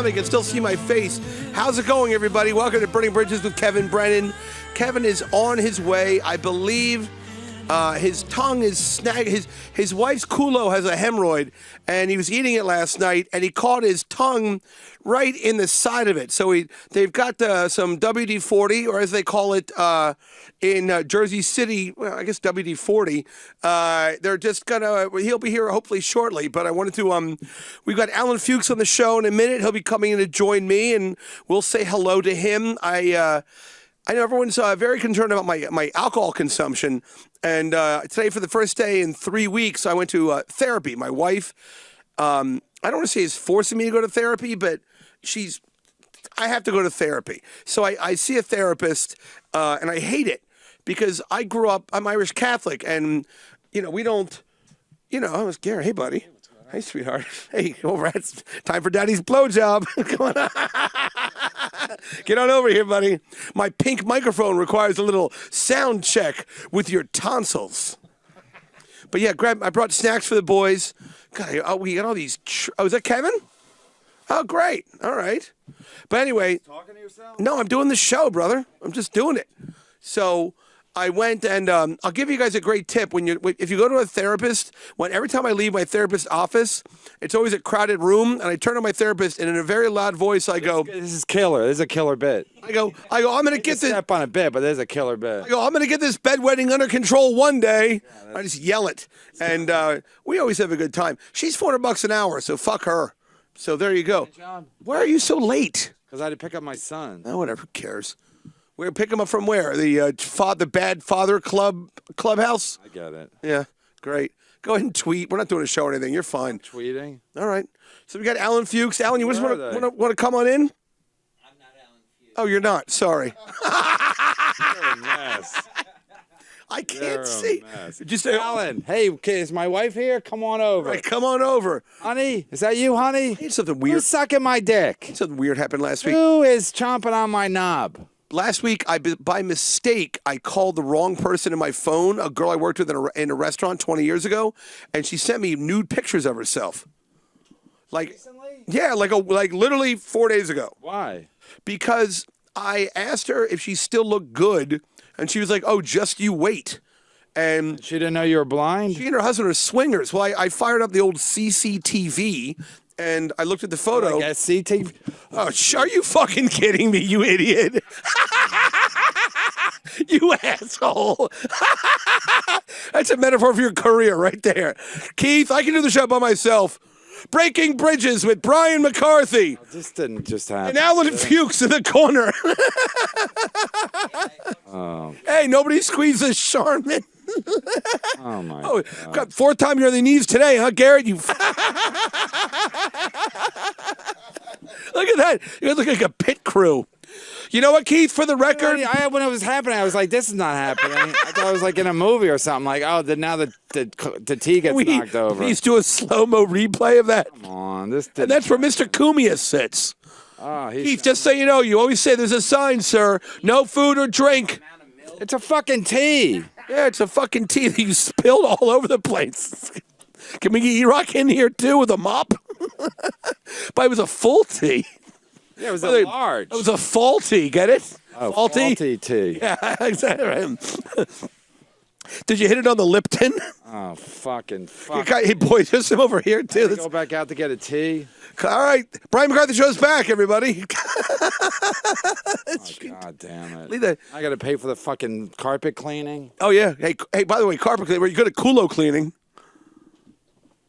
They can still see my face. How's it going, everybody? Welcome to Burning Bridges with Kevin Brennan. Kevin is on his way. I believe his tongue is snagged. His wife's culo has a hemorrhoid, and he was eating it last night, and he caught his tongue right in the side of it. So they've got some WD-40, or as they call it in Jersey City, well, I guess WD-40. They're just he'll be here hopefully shortly, but I wanted to, we've got Alan Fuchs on the show in a minute. He'll be coming in to join me, and we'll say hello to him. I know everyone's very concerned about my alcohol consumption, and today, for the first day in 3 weeks, I went to therapy. My wife, I don't want to say is forcing me to go to therapy, but I have to go to therapy. So I see a therapist, and I hate it because I grew up, I'm Irish Catholic, and, we don't, I was Gary, hey, buddy. Hey, sweetheart. Hey, it's time for Daddy's blowjob. Come on. Get on over here, buddy. My pink microphone requires a little sound check with your tonsils. But yeah, I brought snacks for the boys. God, we got all these. Is that Kevin? Oh, great. All right. But anyway. Talking to yourself? No, I'm doing the show, brother. I'm just doing it. So I went and I'll give you guys a great tip. If you go to a therapist, every time I leave my therapist's office, it's always a crowded room, and I turn to my therapist, and in a very loud voice, I go, "This is killer. This is a killer bit." I go, I'm going to get this. Step on a bit, but there's a killer bit. I go, I'm going to get this bedwetting under control one day. I just yell it, and we always have a good time. She's $400 an hour, so fuck her. So there you go. Why are you so late? Because I had to pick up my son. Oh, whatever, who cares? We're pick him up from where? The Bad Father Clubhouse? I get it. Yeah, great. Go ahead and tweet. We're not doing a show or anything. You're fine. I'm tweeting. All right. So we got Alan Fuchs. Alan, you just want to come on in? I'm not Alan Fuchs. Oh, you're not. Sorry. You're a mess. I can't see. Just Alan. Hey, is my wife here? Come on over. Right, come on over. Honey, is that you, honey? Hey, something weird. Who's sucking my dick? Something weird happened last week. Who is chomping on my knob? Last week, by mistake, I called the wrong person in my phone, a girl I worked with in a restaurant 20 years ago, and she sent me nude pictures of herself. Recently? Yeah, like literally 4 days ago. Why? Because I asked her if she still looked good, and she was like, "Oh, just you wait." And She didn't know you were blind? she and her husband are swingers. Well, I fired up the old CCTV, and I looked at the photo. Like SCTV? Oh, are you fucking kidding me, you idiot? You asshole. That's a metaphor for your career right there. Keith, I can do the show by myself. Breaking Bridges with Brian McCarthy. This didn't just happen. And Alan Fuchs in the corner. Oh. Hey, nobody squeezes Charmin. Oh, my God. Fourth time you're on the knees today, huh, Garrett? You. Look at that. You look like a pit crew. You know what, Keith? For the record, When it was happening, I was like, "This is not happening." I thought it was like in a movie or something. Like, oh, now the tea gets knocked over. Please do a slow-mo replay of that. Come on, this. And that's where Mr. Kumia sits. Oh, Keith, just so you know, you always say there's a sign, sir. No food or drink. It's a fucking tea. Yeah, it's a fucking tea that you spilled all over the place. Can we get E-Rock in here, too, with a mop? But it was a full tea. Yeah, it was a large. It was a faulty, get it? Oh, faulty tea. Yeah, exactly. Did you hit it on the Lipton? Oh, fuck. Hey, boys, there's some over here, too. Go back out to get a tea. All right. Brian McCarthy show's back, everybody. God damn it. I got to pay for the fucking carpet cleaning. Oh, yeah. Hey, by the way, carpet cleaning, where you go to culo cleaning.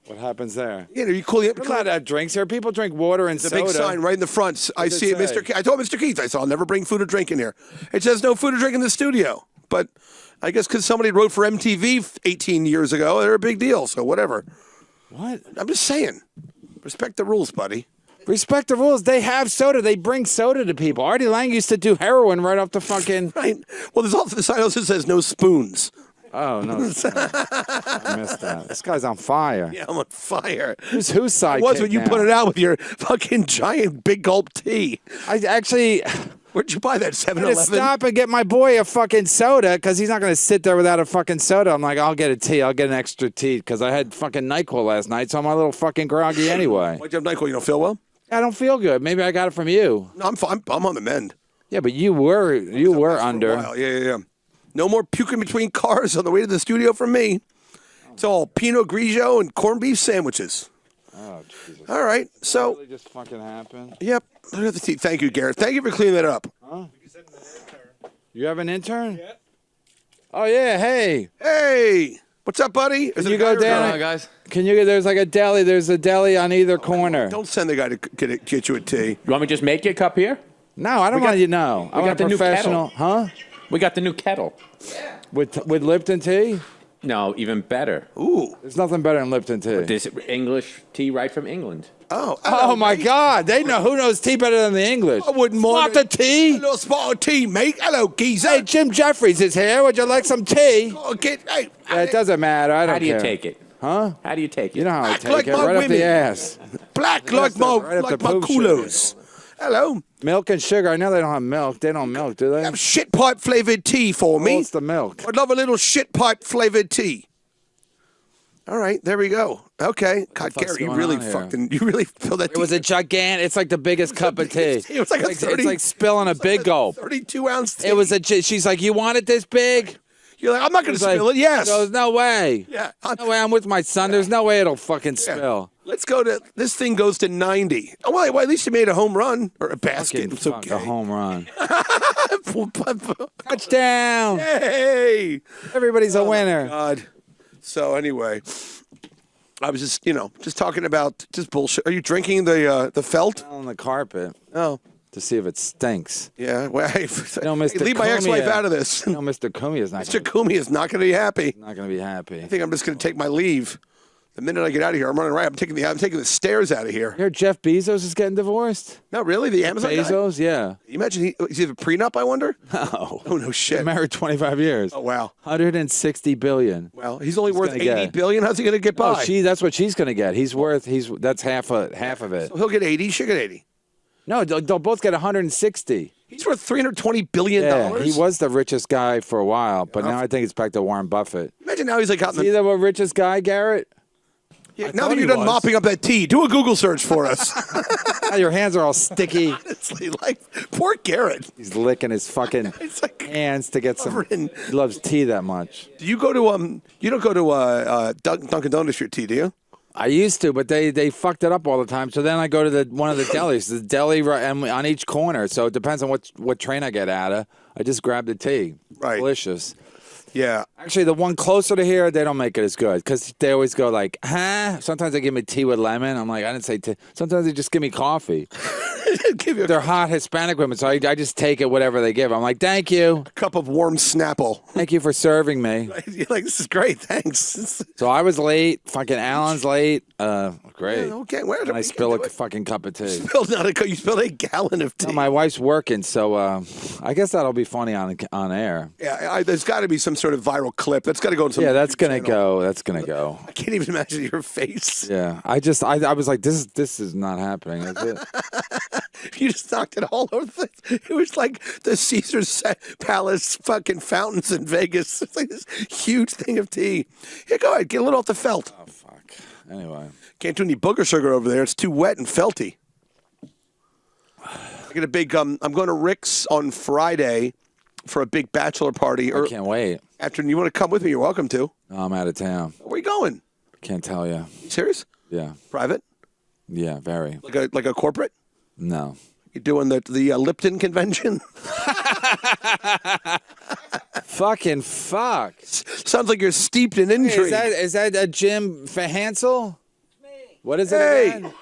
What happens there? Yeah, you cool. We're allowed to have drinks here. People drink water and soda. The big sign right in the front. I see it, Mr. I told Mr. Keith, I said, I'll never bring food or drink in here. It says no food or drink in the studio. But I guess because somebody wrote for MTV 18 years ago, they're a big deal. So whatever. What? I'm just saying. Respect the rules, buddy. Respect the rules. They have soda. They bring soda to people. Artie Lang used to do heroin right off the fucking... Right. Well, there's also the sign also says no spoons. Oh, no. I missed that. This guy's on fire. Yeah, I'm on fire. Whose sidekick It was when you now? put it out with your fucking giant big gulp tea. I actually... Where'd you buy that, I had 7-Eleven? to stop and get my boy a fuking soda because he's not going to sit there without a fucking soda. I'm like, I'll get a tea. I'll get an extra tea because I had fucking NyQuil last night, so I'm a little fucking groggy anyway. Why'd you have NyQuil? You don't feel well? I don't feel good. Maybe I got it from you. No, I'm fine. I'm on the mend. Yeah, but you were under. Yeah. No more puking between cars on the way to the studio from me. It's all Pinot Grigio and corned beef sandwiches. Oh, Jesus. All right, so. Really just fucking happened. Yep. Look at the tea. Thank you, Garrett. Thank you for cleaning that up. Huh? You have an intern? Yeah. Oh yeah. Hey. Hey. What's up, buddy? Is Can it you a go guy or a down? girl? guys. Can you? There's like a deli. There's a deli on either corner. Don't send the guy to get you a tea. You want me to just make you a cup here? No, I don't want you to know. I we want got a the new professional. Huh? We got the new kettle. With Lipton tea? No, even better. Ooh. There's nothing better than Lipton tea. This English tea right from England. Oh my God! They know who knows tea better than the English. I wouldn't mind Spot the tea. A little spot of tea, mate. Hello, geezer. Hey, Jim Jeffries is here. Would you like some tea? Hey, Yeah, it doesn't matter. I don't How do you care. take it? Huh? How do you take it? You know how I Act take like it. my Right up women. the ass. black like my right up the poop culos. Hello. Milk and sugar. I know they don't have milk. They don't milk, do they? Have shit pipe flavored tea for me. What's the milk? I'd love a little shit pipe flavored tea. All right, there we go. Okay, God, fuck's Gary, you going really on here? fucking, you really filled that. It was a gigantic. It's like the biggest cup of tea. It was like a 30. It's like spilling a big gulp. 32-ounce tea. It was a. She's like, you want it this big? You're like, I'm not going to She's like, spill it. Yes. There's no way. Yeah. No way. I'm with my son. There's no way it'll fucking Yeah. spill. Let's go to this thing goes to 90. Oh, well, at least you made a home run or a basket. Fucking It's fuck, okay. a home run. Touchdown. Hey. Everybody's a winner. God. So anyway, I was just talking about just bullshit. Are you drinking the felt? On the carpet Oh. to see if it stinks. Yeah. Well, hey, Mr. leave my ex-wife Kumia. out of this. No, Mr. Kumi is not. Mr. Kumi is not going to be happy. Not going to be happy. I think I'm just going to take my leave. The minute I get out of here, I'm running right. I'm taking the stairs out of here. You heard Jeff Bezos is getting divorced? No, really? The Amazon guy? Bezos, yeah. You imagine does he have a prenup, I wonder? No. Oh, no shit. Been married 25 years. Oh, wow. 160 billion. Well, he's only worth gonna 80 get. billion. How's he going to get by? Oh, that's what she's going to get. That's half of it. So he'll get 80. She'll get 80. No, they'll both get 160. He's worth $320 billion. Yeah, he was the richest guy for a while, but now I think it's back to Warren Buffett. Imagine now he's like out in See the. the richest guy, Garrett? Yeah, now that you're done mopping up that tea, do a Google search for us. Now your hands are all sticky. Honestly, like, poor Garrett. He's licking his fucking It's like hands to get some. covered in- He loves tea that much. Do you go to you don't go to Dunkin' Donuts for your tea, do you? I used to, but they fucked it up all the time. So then I go to one of the delis, the deli on each corner. So it depends on what train I get out of. I just grab the tea. Right. Delicious. Yeah. Actually, the one closer to here, they don't make it as good because they always go like, huh? Sometimes they give me tea with lemon. I'm like, I didn't say tea. Sometimes they just give me coffee. Give you They're hot Hispanic women, so I just take it whatever they give. I'm like, thank you. a cup of warm Snapple. Thank you for serving me. You're like, this is great, thanks. So I was late. Fucking Alan's late. Great. Yeah, okay, where And I spill a fucking cup of tea. You spilled a gallon of tea. No, my wife's working, so I guess that'll be funny on air. Yeah, there's got to be some sort of viral clip. That's got to go in some. Yeah, that's YouTube gonna channel. go. That's gonna go. I can't even imagine your face. Yeah, I was like, this is not happening. Is it? You just knocked it all over the place. It was like the Caesar's Palace fucking fountains in Vegas. It's like this huge thing of tea. Here, go ahead, get a little off the felt. Oh fuck. Anyway, Can't do any booger sugar over there. It's too wet and felty. I get a big. I'm going to Rick's on Friday for a big bachelor party. I can't wait. Afternoon, you want to come with me? You're welcome to. No, I'm out of town. Where are you going? Can't tell you. You serious? Yeah. Private? Yeah. Very. Like a corporate? No. You doing the Lipton convention? Fucking fuck. Sounds like you're steeped in intrigue. Is that a Jim Hansel? Me, What is it Hey. again?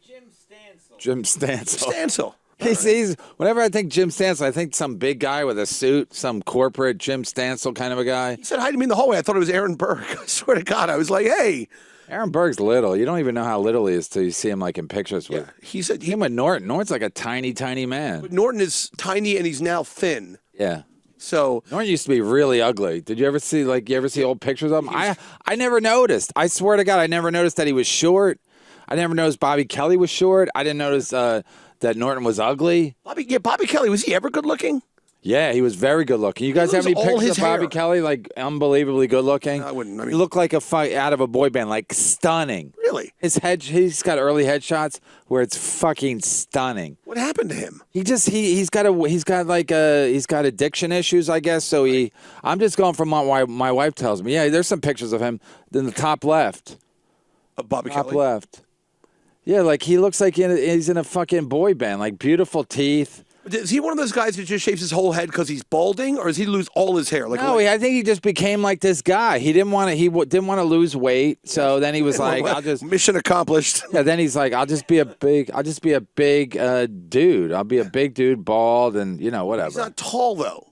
Jim Stancil. Jim Stancil. Stancil. He's whenever I think Jim Stancil, I think some big guy with a suit, some corporate Jim Stancil kind of a guy. He said hi to me in the hallway. I thought it was Aaron Burr. I swear to God, I was like, hey. Aaron Berg's little. You don't even know how little he is till you see him like in pictures with He said him with Norton. Norton's like a tiny, tiny man. Norton is tiny and he's now thin. Yeah. So Norton used to be really ugly. Did you ever see old pictures of him? I never noticed. I swear to God, I never noticed that he was short. I never noticed Bobby Kelly was short. I didn't notice that Norton was ugly. Bobby Kelly, was he ever good looking? Yeah, he was very good looking. You guys have any lose all pictures his of Bobby hair. Kelly? Like unbelievably good looking. I wouldn't. I he mean, looked like a fight out of a boy band, like stunning. really? He's got early headshots where it's fucking stunning. What happened to him? He's got addiction issues, I guess. So I'm just going from what my wife tells me. Yeah, there's some pictures of him in the top left. Bobby Top Kelly. left. Yeah, like he looks like he's in a fucking boy band, like beautiful teeth. Is he one of those guys who just shaves his whole head because he's balding, or does he lose all his hair? No, I think he just became like this guy. He didn't want to. Didn't want to lose weight, so then he was like, "I'll just." Mission accomplished. Yeah, then he's like, I'll just be a big dude. I'll be a big dude, bald, and whatever. He's not tall though.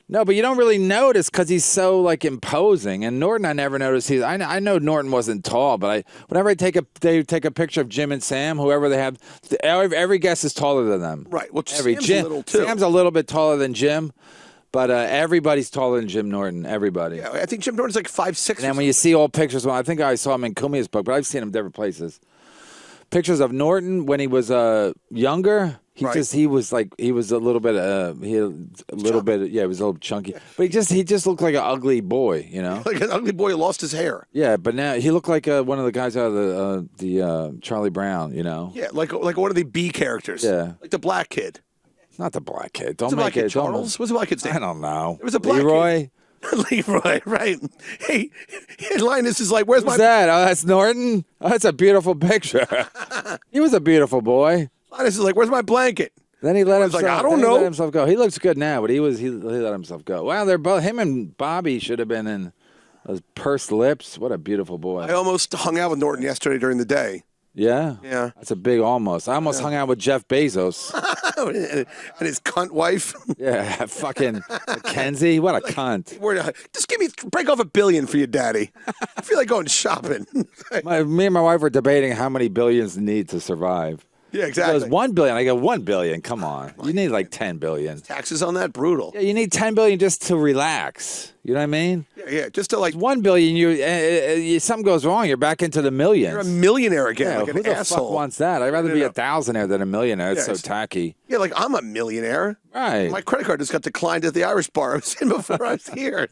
No, but you don't really notice because he's so like imposing. And Norton, I never noticed. I know Norton wasn't tall, but whenever they take a picture of Jim and Sam, whoever they have, every guest is taller than them. Right. Well, Sam's Sam's a little too. Sam's a little bit taller than Jim, but everybody's taller than Jim Norton. Everybody. Yeah, I think Jim Norton's like 5'6". And then when you see old pictures, I think I saw him in Kumia's book, but I've seen him different places. Pictures of Norton when he was younger. He was a little bit he was a little chunky. Yeah. But he just looked like an ugly boy, Like an ugly boy who lost his hair. Yeah, but now he looked like one of the guys out of the Charlie Brown, Yeah, like one of the B characters. Yeah. Like the black kid. Not the black kid. What's the black kid, Charles? What's the black kid's name? I don't know. It was a black Leroy? kid. Leroy, right. Hey, Linus is like, where's Who's my... that? Oh, that's Norton? Oh, that's a beautiful picture. He was a beautiful boy. Linus is like, where's my blanket? Then he let He's himself. like, I don't know. Let himself go. He looks good now, but he let himself go. Wow, they're both. Him and Bobby should have been in those pursed lips. What a beautiful boy. I almost hung out with Norton yesterday during the day. Yeah, Yeah. That's a big almost. I almost hung out with Jeff Bezos. And his cunt wife. Yeah, fucking Mackenzie. What a cunt. Just break off $1 billion for your daddy. I feel like going shopping. Me and my wife were debating how many billions need to survive. Yeah, exactly. It was $1 billion. I go $1 billion. Come on, you need like $10 billion. Taxes on that, brutal. Yeah, you need $10 billion just to relax. You know what I mean? Yeah, just to like... $1 billion, something goes wrong, you're back into the millions. You're a millionaire again, Yeah, like who an the asshole. fuck wants that? I'd rather be a thousandaire than a millionaire. It's so tacky. Yeah, like I'm a millionaire. Right. My credit card just got declined at the Irish bar I was in before I was here.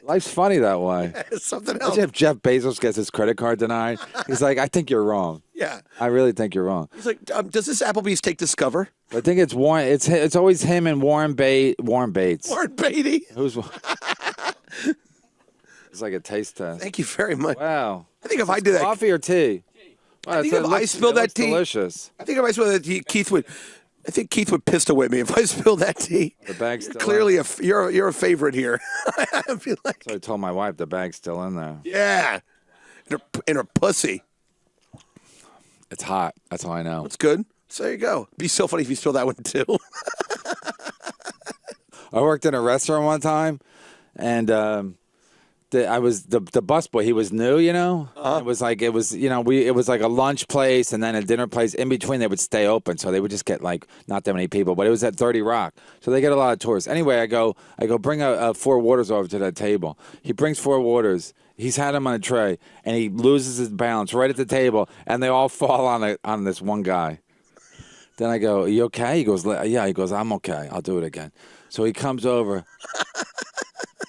Life's funny that way. It's something else. Imagine if Jeff Bezos gets his credit card denied. He's like, I think you're wrong. Yeah. I really think you're wrong. He's like, does this Applebee's take Discover? I think it's Warren. It's always him and Warren Bates. Warren Beatty. Who's? It's like a taste test. Thank you very much. Wow. I think if I did that, Coffee or tea? Wow, I think if I spilled that tea, delicious. I think if I spilled that tea, Keith would pistol whip me if I spilled that tea. The bag's still Clearly, you're a favorite here. I feel like, So I told my wife the bag's still in there. yeah, in her pussy. It's hot. That's all I know. It's good. So there you go. Be so funny if you spill that one too. I worked in a restaurant one time, and I was the busboy. He was new, It was like it was like a lunch place and then a dinner place. In between, they would stay open, so they would just get like not that many people. But it was at 30 Rock, so they get a lot of tourists. Anyway, I go bring a 4 waters over to that table. He brings 4 waters. He's had them on a tray, and he loses his balance right at the table, and they all fall on this one guy. Then I go, "Are you okay?" He goes, "Yeah." He goes, "I'm okay. I'll do it again." So he comes over.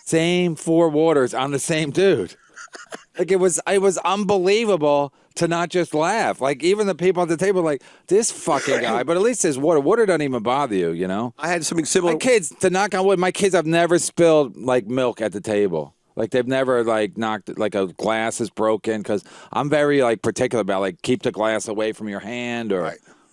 Same 4 waters on the same dude. Like it was unbelievable to not just laugh. Like even the people at the table, like this fucking guy. But at least his water. Water doesn't even bother you, I had something similar. My kids, to knock on wood, my kids have never spilled like milk at the table. Like they've never like knocked like a glass is broken because I'm very like particular about like keep the glass away from your hand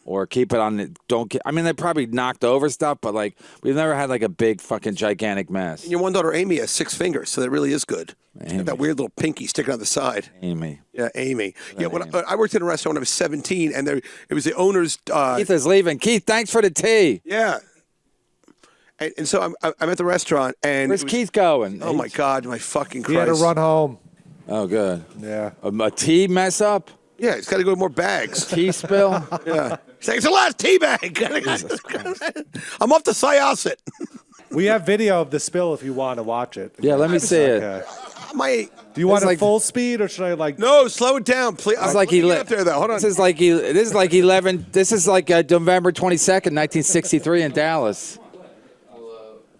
or keep it on the, I mean, they probably knocked over stuff, but like we've never had like a big fucking gigantic mess. And your one daughter Amy has 6 fingers, so that really is good. That weird little pinky sticking on the side. Amy. Yeah, Amy. Yeah, when I worked in a restaurant when I was 17, and it was the owner's. Keith is leaving. Keith, thanks for the tea. Yeah. And so I'm at the restaurant, and Where's Keith going? Oh my God, my fucking Christ! He had to run home. Oh, good. Yeah. A tea mess up? Yeah, he's got to go to more bags. Tea spill? Yeah. He's like, it's the last tea bag. I'm off to Syosset. We have video of the spill if you want to watch it. Yeah, let me see it. Okay. Do you want It's it like- full speed or should I like? No, slow it down, please. It's like he up there though. Hold on. This is like 11. This is like November 22nd, 1963 in Dallas.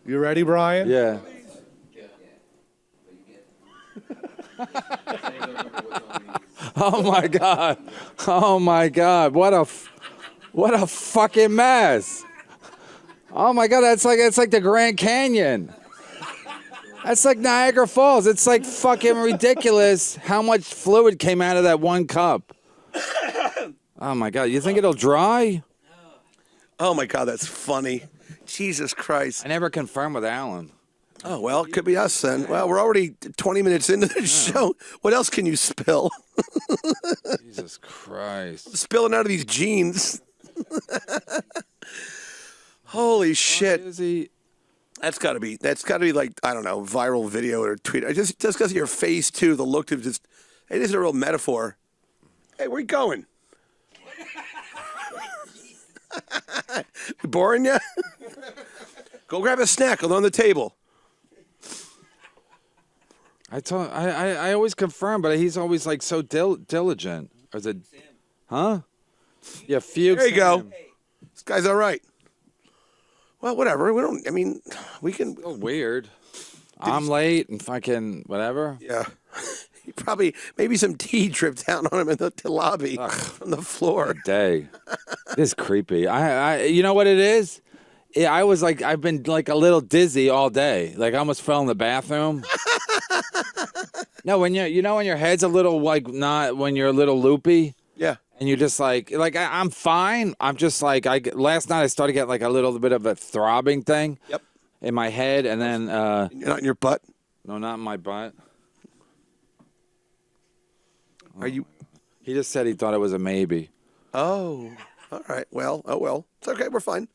You ready, Brian? Yeah. Oh my God! Oh my God! What a fucking mess! Oh my God! It's like the Grand Canyon. That's like Niagara Falls. It's like fucking ridiculous how much fluid came out of that one cup. Oh my God! You think it'll dry? Oh my God, that's funny. Jesus Christ. I never confirmed with Alan. Oh, well, it could be us then. Well, we're already 20 minutes into the show. What else can you spill? Jesus Christ! Spilling out of these jeans. Holy shit. Is he? That's got to be like, I don't know, viral video or tweet. Just because of your face, too, the look of just, it is a real metaphor. Hey, where you going? Boring ya? Go grab a snack on the table. I always confirm, but he's always like so diligent. Or is it? Huh? Yeah, Fuchs. There you go. This guy's all right. Well, whatever. We can. Oh, weird. I'm late and fucking whatever. Yeah. He probably, maybe some tea dripped down on him in the lobby from the floor. Day. It is creepy. You know what it is? Yeah, I was like, I've been like a little dizzy all day. Like I almost fell in the bathroom. No, when when your head's a little like not when you're a little loopy. Yeah. And you're just like I'm fine. I'm just like last night I started getting like a little bit of a throbbing thing. Yep. In my head, and then Not in your butt? no, not in my butt. Are you? He just said he thought it was a maybe. Oh. All right. Well. Oh well. It's okay. We're fine.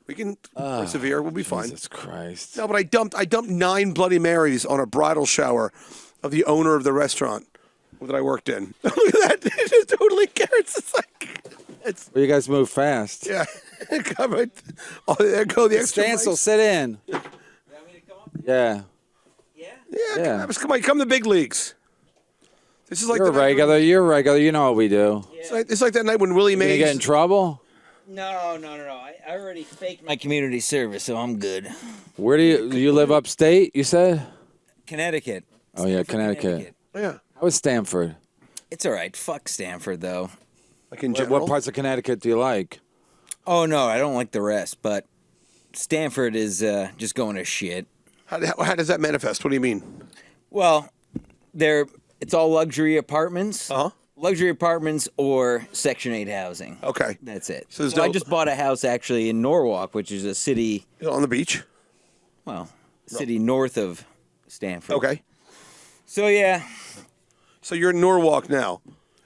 We can persevere. We'll be fine. Jesus Christ. No, but I dumped 9 Bloody Marys on a bridal shower of the owner of the restaurant that I worked in. Look at that. It just totally cares. It's like, Well, you guys move fast. yeah. Oh, there go the extra Stancil, mics. sit in. Yeah. Yeah. Come on, come to the big leagues. This is like You're a regular. You're a regular. You know what we do. It's like that night when Willie You gonna Mays. get in trouble? No. I already faked my community service, so I'm good. Where do you live upstate? You said. Connecticut. Oh yeah, Connecticut. Yeah. How was Stanford? It's all right. Fuck Stanford, though. Like in What general. parts of Connecticut do you like? Oh, no, I don't like the rest, but Stanford is just going to shit. How does that manifest? What do you mean? Well, it's all luxury apartments. Uh-huh. Luxury apartments or Section 8 housing. Okay. That's it. So So, there's I no- just bought a house actually in Norwalk, which is a city, On the beach. city north of Stanford. Okay. So, yeah. So you're in Norwalk now.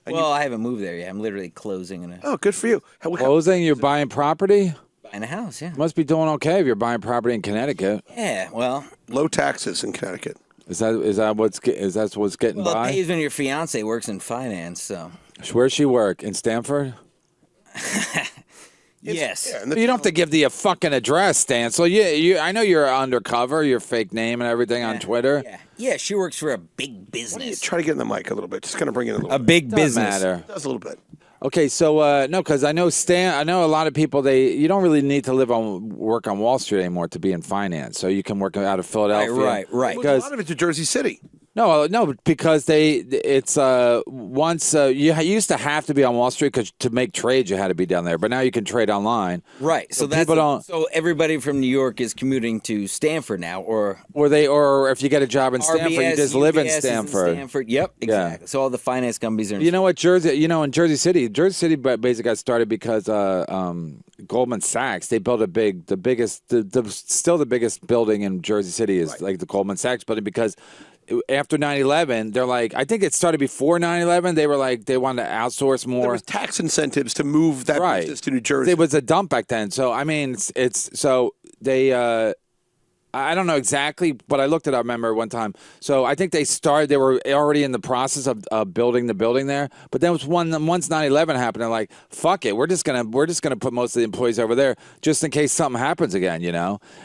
And Well, I haven't moved there yet. I'm literally closing and Oh, good for you. Closing? You're buying property? buying a house, yeah. Must be doing okay if you're buying property in Connecticut. Yeah, well, Low taxes in Connecticut. Is that what's getting it by? pays when your fiance works in finance, so. Where's she work? In Stanford? Yes. Yeah, You don't have to give the fucking address, Stancil. I know you're undercover, your fake name and everything on Twitter. Yeah, she works for a big business. Try to get in the mic a little bit. Just kind of bring it in a little A bit. big Doesn't business. matter. Does a little bit. Okay, so no, because I know a lot of people. You don't really need to work on Wall Street anymore to be in finance. So you can work out of Philadelphia. Right. Well, a Because lot of it's to Jersey City. no, because it's once you used to have to be on Wall Street because to make trades you had to be down there, but now you can trade online. Right. So that's people don't. so everybody from New York is commuting to Stanford now, or Or if you get a job in Stanford, you RBS, just live in UBS is Stanford. Yep, exactly. So all the finance companies are in You know what, in Jersey City basically got started because Goldman Sachs, they built still the biggest building in Jersey City is like the Goldman Sachs building because after 9/11, they're like, I think it started before 9/11. They were like, they wanted to outsource more. There was tax incentives to move that business to New Jersey. It was a dump back then. So, I mean, so they, I don't know exactly, but I looked it up, remember, one time. So I think they were already in the process of building the building there. But then once 9/11 happened, they're like, fuck it, we're just gonna put most of the employees over there just in case something happens again,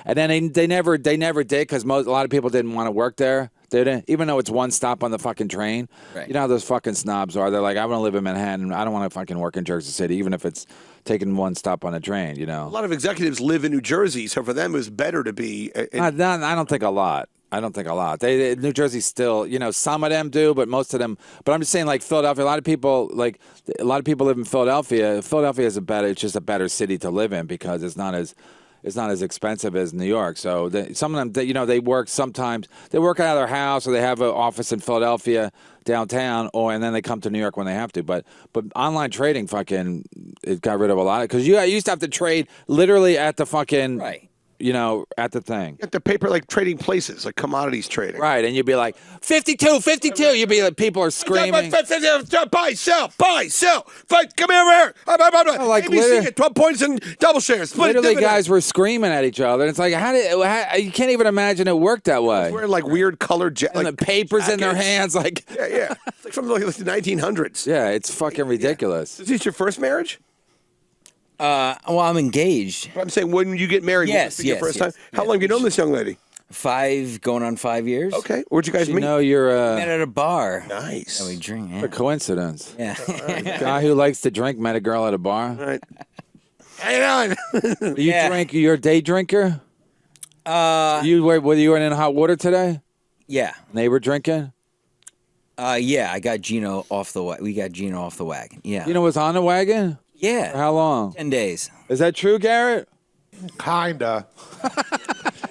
And then they never did because a lot of people didn't want to work there. They didn't, even though it's one stop on the fucking train. Right. You know how those fucking snobs are. They're like, I want to live in Manhattan. I don't want to fucking work in Jersey City, even if it's taking one stop on a train. You A know, lot of executives live in New Jersey, so for them it was better to be. I don't think a lot. I don't think a lot. New Jersey still, some of them do, but most of them. But I'm just saying, like Philadelphia, a lot of people live in Philadelphia. Philadelphia is it's just a better city to live in because it's not as expensive as New York. So some of them, they work sometimes. They work out of their house or they have an office in Philadelphia downtown, and then they come to New York when they have to. But online trading, it got rid of a lot because you used to have to trade literally at the fucking Right. At the thing. At the paper, like trading places, like commodities trading. Right, and you'd be like, 52, 52. You'd be like, people are screaming. Buy, sell. Fight, come here. like ABC at 12 points and double shares. Split Literally, dividend. guys were screaming at each other. It's like, you can't even imagine it worked that way. Wearing like weird colored And the papers in their hands, like. Yeah. It's like from like the 1900s. Yeah, it's fucking ridiculous. Is this your first marriage? Well, I'm engaged. I'm saying when you get married, Yes, this be your yes, first yes. time. How long have you known this young lady? 5, going on 5 years. Okay. Where'd you guys meet? You're Met at a bar. Nice. We drink. a Yeah. coincidence. Yeah. Guy who likes to drink met a girl at a bar. All right. How you doing? You Yeah. drink? You're a day drinker. You were in hot water today? Yeah. Neighbor drinking? Yeah. I got Gino off the. We got Gino off the wagon. Yeah. You know what's on the wagon? Yeah. For how long? 10 days. Is that true, Garrett? Kinda.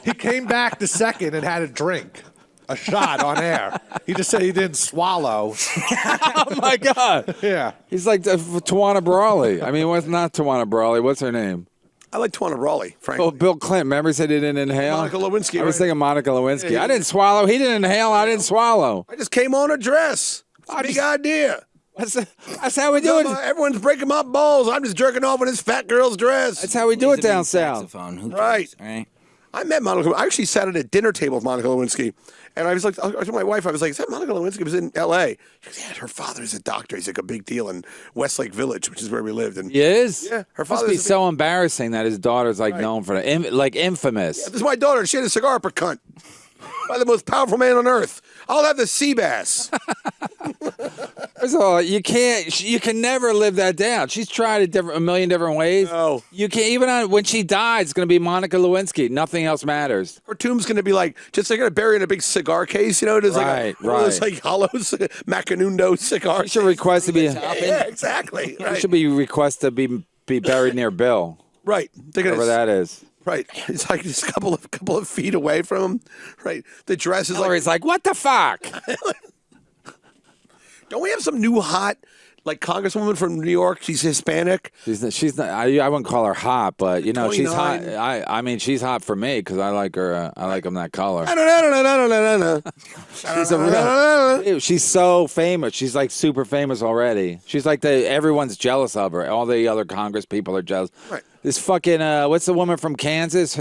He came back the second and had a drink. A shot on air. He just said he didn't swallow. Oh my God! Yeah. He's like Tawana Brawley. I mean, what's not Tawana Brawley? What's her name? I like Tawana Brawley, frankly. Oh, Bill Clinton. Remember he said he didn't inhale? Monica Lewinsky, I was right? thinking Monica Lewinsky. Yeah, I didn't swallow. He didn't inhale. I didn't swallow. I just came on a dress. It's a big idea. That's how we do it. Everyone's breaking my balls. I'm just jerking off in this fat girl's dress. That's how we do it down south. Saxophone. Who Right. cares, right. I met Monica. I actually sat at a dinner table with Monica Lewinsky. And I was like, I told my wife, I was like, is that Monica Lewinsky? Was in L.A. She goes, yeah, her father's a doctor. He's like a big deal in Westlake Village, which is where we lived. And He is? Yeah, her Must father's be a big- so embarrassing that his daughter's like known for that. Like infamous. This is my daughter. She had a cigar per cunt by the most powerful man on earth. I'll have the sea bass. First of all, you can never live that down. She's tried a million different ways. No. You can't, even when she dies, it's going to be Monica Lewinsky. Nothing else matters. Her tomb's going to be like, just they're going to bury her in a big cigar case, There's Right, one of those right. like hollow Macanundo cigars. You should request to be. Yeah, exactly. You Right. should be request to be buried near Bill. Right. They're gonna, Whatever that is. Right. It's like just a couple of feet away from him. Right. The dress is Hillary's like, what the fuck? Don't we have some new hot, like Congresswoman from New York? She's Hispanic. She's not. I wouldn't call her hot, but she's hot. 29. I mean, she's hot for me because I like her. I like him that color. She's a real. She's so famous. She's like super famous already. She's like everyone's jealous of her. All the other Congress people are jealous. Right. This fucking what's the woman from Kansas?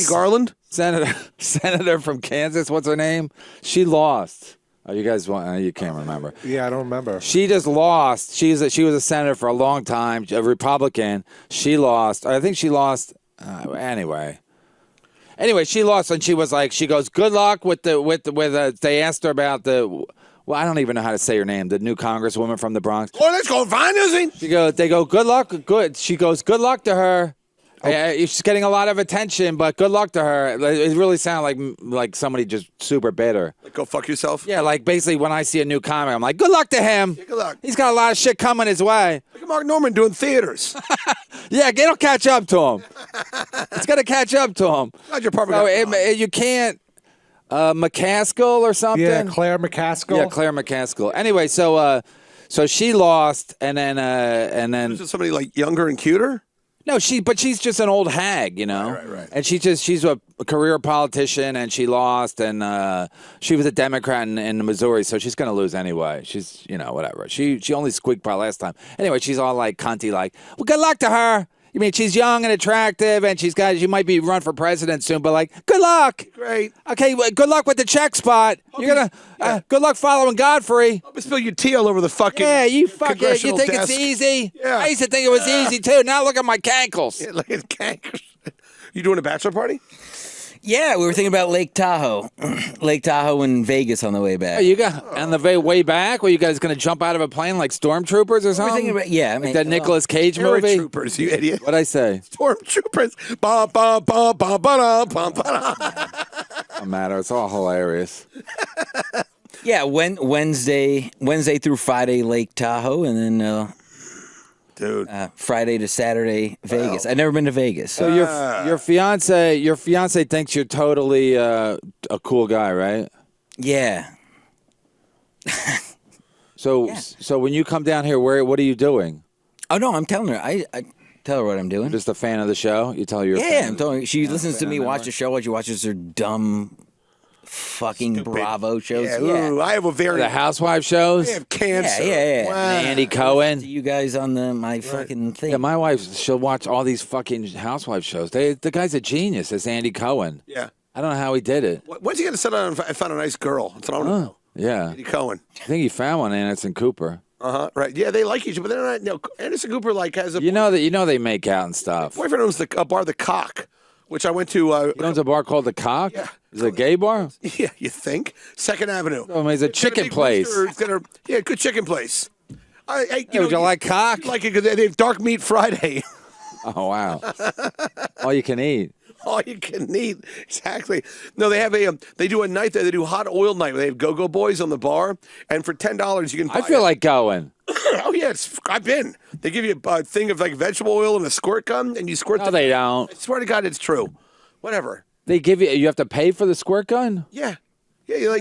Garland? Senator from Kansas. What's her name? She lost. Oh, you guys want? You can't remember. Yeah, I don't remember. She just lost. She was a senator for a long time, a Republican. She lost. I think she lost. Anyway, she lost, and she was like, she goes, "Good luck with They asked her about the. Well, I don't even know how to say her name. The new Congresswoman from the Bronx. Oh, that's going fine, isn't it? They go, good luck. Good. She goes, good luck to her. She's getting a lot of attention, but good luck to her. It really sounded like somebody just super bitter. Like, go fuck yourself. Yeah, like basically when I see a new comic, I'm like, good luck to him. Yeah, good luck. He's got a lot of shit coming his way. Look at Mark Norman doing theaters. Yeah, it'll catch up to him. It's gonna catch up to him. God, your apartment. So you can't. McCaskill or something. Yeah, Claire McCaskill. Yeah, Claire McCaskill. Anyway, so she lost, and then Is it somebody like younger and cuter? no, she's just an old hag, Right. And she's a career politician, and she lost, and she was a Democrat in Missouri, so she's gonna lose anyway. She's whatever. She only squeaked by last time. Anyway, she's all like cunty, like, well, good luck to her. I mean, she's young and attractive, and she might be run for president soon, but like, good luck. Great. Okay, well, good luck with the check spot. You're gonna good luck following Godfrey. I'll spill your tea all over the fucking. Yeah, you fucking. You congressional think desk. it's easy? Yeah. I used to think it was easy too. Now look at my cankles. Yeah, look at cankers. You doing a bachelor party? Yeah, we were thinking about Lake Tahoe. Lake Tahoe and Vegas on the way back. Oh, you got on the way back. Were you guys going to jump out of a plane like stormtroopers or We're something? thinking about, yeah, I mean, Like that Nicolas Cage movie. Troopers, you idiot. What'd I say? Stormtroopers. Ba ba ba ba ba ba ba. No matter. It's all hilarious. Yeah, Wednesday through Friday, Lake Tahoe, and then Dude. Friday to Saturday, Vegas. I've never been to Vegas. So your fiance thinks you're totally a cool guy, right? Yeah. So when you come down here, what are you doing? Oh no, I'm telling her. I tell her what I'm doing. Just a fan of the show? You tell her you're a Yeah, fan? I'm telling her. She listens to me watch the show. She watches her dumb, fucking Bravo shows. Yeah, Yeah. ooh, I have a very. The housewife shows? I have cancer. Yeah. Wow. Andy Cohen? You guys on my fucking thing. Yeah, my wife, she'll watch all these fucking housewife shows. The guy's a genius. It's Andy Cohen. Yeah. I don't know how he did it. When's he going to settle down and find a nice girl? That's what I want to know. Yeah. Andy Cohen. I think he found one, Anderson Cooper. Right. Yeah, they like each other, but they're not. No, Anderson Cooper has a You know they make out and stuff. boyfriend owns a bar, The Cock, which I went to. He owns a bar called The Cock? Yeah. Is it a gay bar? Yeah, you think? Second Avenue. Oh, it's a chicken big place. rooster. Good chicken place. Hey, would you like cock? Like it because they have Dark Meat Friday. Oh, wow. All you can eat. All you can eat. Exactly. No, they have they do a night there. They do hot oil night. Where they have go-go boys on the bar, and for $10 you can. I feel like going. Oh yeah, I've been. They give you a thing of like vegetable oil and a squirt gun, and you squirt. No, they don't. I swear to God, it's true. Whatever. They give you have to pay for the squirt gun? Yeah. Yeah, you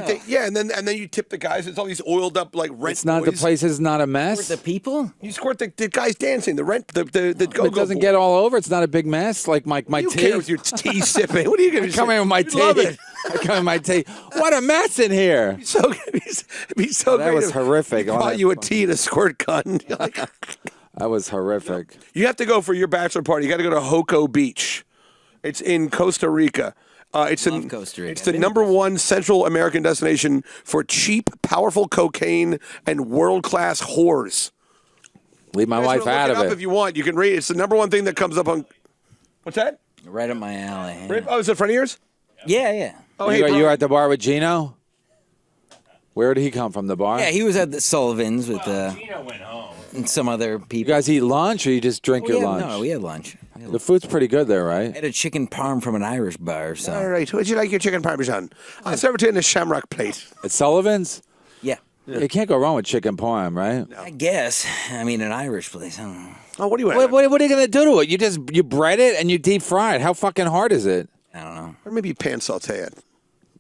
and then you tip the guys. It's all these oiled up like rent. It's not the boys. place is not a mess. The people? You squirt the guys dancing. The go-go. It doesn't get all over. It's not a big mess like my You tea. care with your tea sipping? What are you going to Come in with my tea. Love it. I come in with my tea. What a mess in here. So it'd be so That great. was if horrific. he All bought that you a tea and a squirt gun. You're like, That was horrific. you have to go for your bachelor party. You got to go to Joko Beach. It's in Costa Rica. It's Costa Rica. It's the number one Central American destination for cheap, powerful cocaine and world-class whores. Leave my You guys wife wanna out look of it up it. if you want. You can read it. It's the number one thing that comes up on. What's that? Right up my alley. Right- Oh, is it a friend of yours? Yeah. Oh, you, hey, you bro. were at the bar with Gino? Where did he come from? The bar? Yeah, he was at the Sullivan's with Gina went home. and some other You people. guys eat lunch or you just drink your lunch? No, we had lunch. The food's pretty good there, I right? had a chicken parm from an Irish bar. So All right. Would you like your chicken parmesan? I'll serve it to you in a shamrock plate. At Sullivan's? yeah, You can't go wrong with chicken parm, right? I guess. I mean, an Irish place. I don't know. Oh, what do you want? What are you going to do to it? You bread it and you deep fry it. How fucking hard is it? I don't know. Or maybe you pan saute it.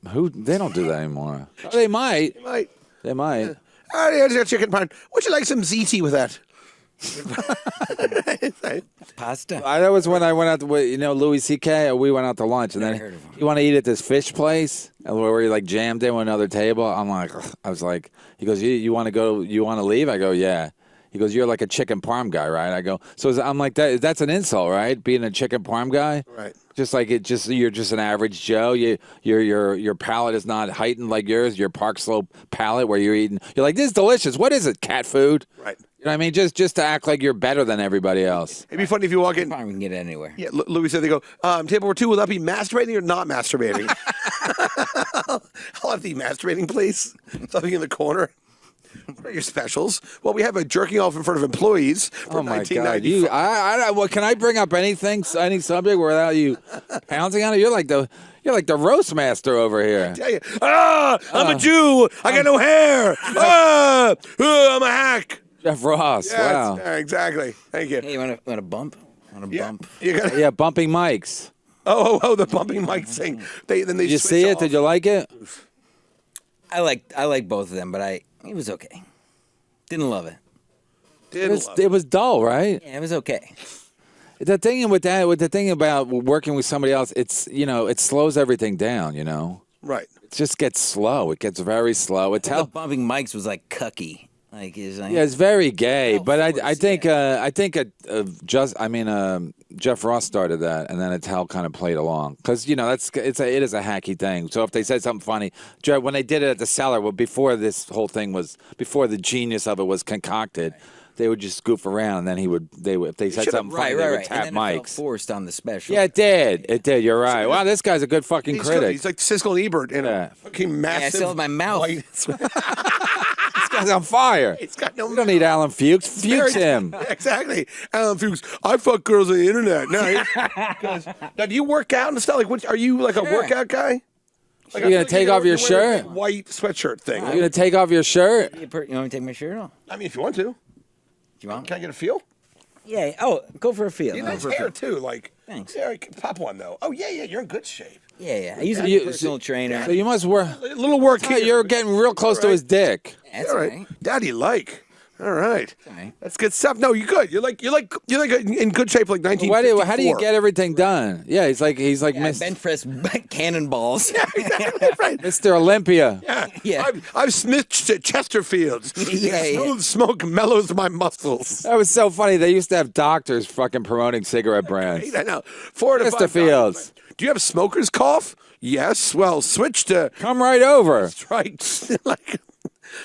They don't do that anymore. Oh, they might. You might. They might. All right, here's your chicken parm. Would you like some ziti with that? Pasta. That was when I went out with, Louis C.K. We went out to lunch, and Never then heard of him. you want to eat at this fish place, and where you like jammed in with another table. I'm like, ugh. I was like, he goes, you want to go? You want to leave? I go, yeah. He goes, you're like a chicken parm guy, right? I go, I'm like that. That's an insult, right? Being a chicken parm guy, Right. Just like you're just an average Joe. Your palate is not heightened like yours. Your Park Slope palate, where you're like, this is delicious. What is it? Cat food? Right. You know what I mean? Just to act like you're better than everybody else. It'd be funny if you walk in. Parm we can get it anywhere. Yeah, Louis said they go, table number 2, will that be masturbating or not masturbating? I'll have the masturbating, please. Something in the corner. What are your specials? Well, we have a jerking off in front of employees for Oh my God! 1995. Well, can I bring up any subject without you pouncing on it? You're like the roast master over here. Tell you, I'm a Jew. I got no hair. I'm a hack. Jeff Ross. Yeah, Wow. exactly. Thank you. Hey, you want a bump? Want a Yeah. bump? You gotta, Yeah, bumping mics. the bumping mic thing. Then they Did you switch see it? off. Did you like it? I like both of them, but it was okay. Didn't love it. It was dull, right? Yeah, it was okay. The thing with the thing about working with somebody else, it's it slows everything down. Right. It just gets slow. It gets very slow. The bumping mics was like cucky. Yeah, it's very gay, Oh, but of course, I think Jeff Ross started that, and then Attell kind of played along because it is a hacky thing. So if they said something funny, when they did it at the Cellar, before the genius of it was concocted, they would just goof around, and then if they said something funny, they would tap and then it felt mics. forced on the special. Yeah, it did. You're right. Wow, this guy's a good fucking He's critic. good. He's like Siskel and Ebert in Yeah. a fucking Yeah, I massive. still have my mouth. white- This guy's on fire. It's got no. We don't need Alan Fuchs. Fuchs him. Exactly. Alan Fuchs. I fuck girls on the internet. No. Now, do you work out and stuff? Like, what? Are you like a workout guy? Like, You gonna take off your shirt? White sweatshirt thing. You gonna take off your shirt? You want me to take my shirt off? I mean, if you want to. Do you want? Can I get a feel? Yeah. Oh, go for a feel. You nice hair too. Like, Thanks. Yeah, pop one though. Oh yeah, you're in good shape. Yeah. I use a personal trainer. So you must work. A little work here. You're getting real close to his dick. That's All all right, right. Daddy, like. All right. All right. That's good stuff. No, you're good. You're like in good shape, like 1954. How do you get everything done? Yeah, he's like Yeah, bench press cannonballs. right. Mr. Olympia. Yeah. I've smitched at Chesterfields. Yeah. Smooth smoke mellows my muscles. That was so funny. They used to have doctors fucking promoting cigarette brands. I know. 4 to 5 Mr. Fields. Do you have smoker's cough? Yes. Well, switch to Come right over. strikes. Like,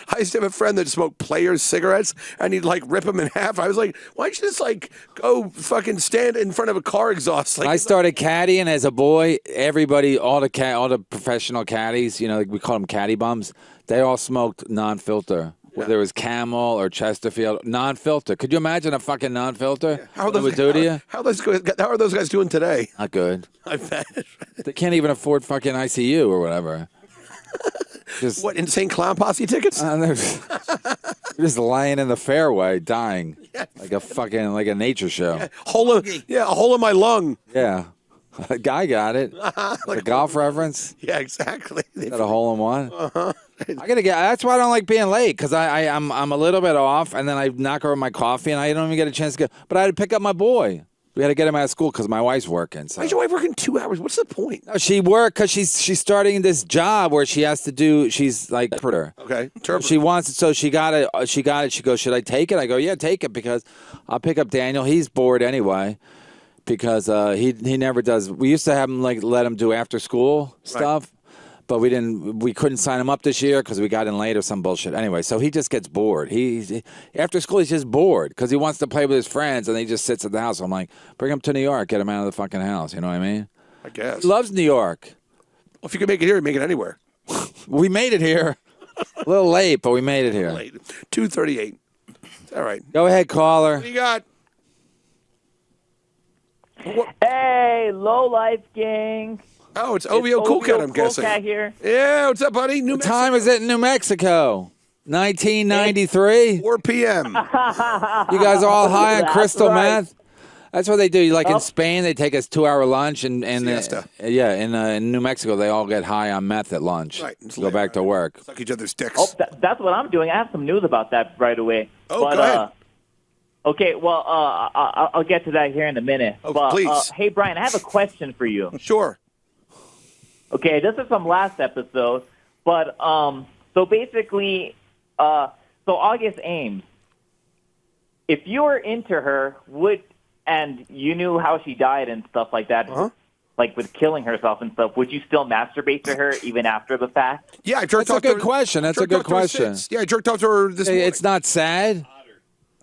I used to have a friend that smoked Players cigarettes, and he'd like rip them in half. I was like, why don't you just like go fucking stand in front of a car exhaust? Like, I started caddying as a boy. Everybody, all the professional caddies, like we call them caddy bums. They all smoked non-filter. Whether it was Camel or Chesterfield, non-filter. Could you imagine a fucking non-filter? How What it would do to you? How are those guys doing today? Not good. I bet. They can't even afford fucking ICU or whatever. Just What, insane clown posse tickets? they're just lying in the fairway, dying like a nature show. A hole in my lung. Yeah, a guy got it. The golf reference. Yeah, exactly. Got a hole in one. I gotta get. That's why I don't like being late because I'm a little bit off, and then I knock over my coffee, and I don't even get a chance to go. But I had to pick up my boy. We had to get him out of school because my wife's working. So. Why's your wife working 2 hours? What's the point? No, she worked because she's starting this job where she has to do. She's like interpreter. Okay, interpreter. She wants it, so she got it. She goes, should I take it? I go, yeah, take it because I'll pick up Daniel. He's bored anyway because he never does. We used to have him let him do after school stuff, but we couldn't sign him up this year because we got in late or some bullshit. Anyway, so he just gets bored. He after school he's just bored because he wants to play with his friends and he just sits at the house. I'm like, bring him to New York, get him out of the fucking house. You know what I mean? I guess. He loves New York. Well, if you can make it here, you make it anywhere. We made it here. A little late, but we made it here. Late. 2:38. All right. Go ahead, caller. What do you got? Hey, low life gang. Oh, it's OVO Cool Cat, I'm Cool guessing. Cat here. Yeah, what's up, buddy? What time is it in New Mexico? 1993? 4 p.m. You guys are all high on That's crystal right. meth? That's what they do. Like in Spain, they take us 2-hour lunch, and Siesta. in New Mexico, they all get high on meth at lunch. Right. Go back to work. Suck each other's dicks. Oh, that's what I'm doing. I have some news about that right away. Oh, but, go ahead. Okay, well, I'll get to that here in a minute. Oh, but, please. Hey, Brian, I have a question for you. Sure. Okay, this is from last episode, but so basically, so August Ames, if you were into her, and you knew how she died and stuff like that, like with killing herself and stuff, would you still masturbate to her even after the fact? Yeah, I jerked That's a off to good her- question. That's a jerked good off to her question. since. Yeah, I jerked off to her this morning. It's not sad.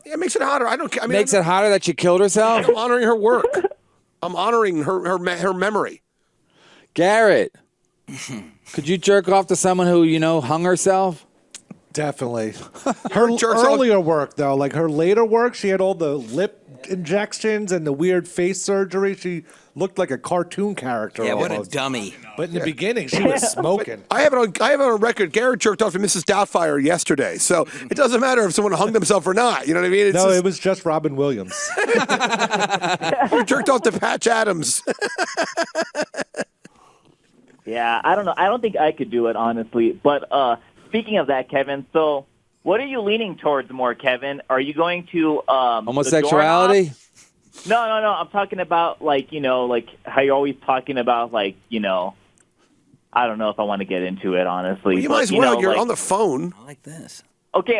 Yeah, it makes it hotter. I don't care. I mean, Makes it hotter that she killed herself. I'm honoring her work. I'm honoring her memory. Garrett, could you jerk off to someone who hung herself? Definitely. Her jerks off- earlier work, though, like her later work, she had all the lip injections and the weird face surgery. She looked like a cartoon character. Yeah, what a almost. dummy. But in the beginning, she was smoking. I have it on record. Garrett jerked off to Mrs. Doubtfire yesterday, so it doesn't matter if someone hung themselves or not. You know what I mean? It's No, just, it was just Robin Williams. you jerked off to Patch Adams. Yeah, I don't know. I don't think I could do it, honestly. But speaking of that, Kevin, so what are you leaning towards more, Kevin? Are you going to the Homosexuality? doorknob? No. I'm talking about like how you're always talking about I don't know if I want to get into it, honestly. You but, might as well. You're like, on the phone. I like this. Okay.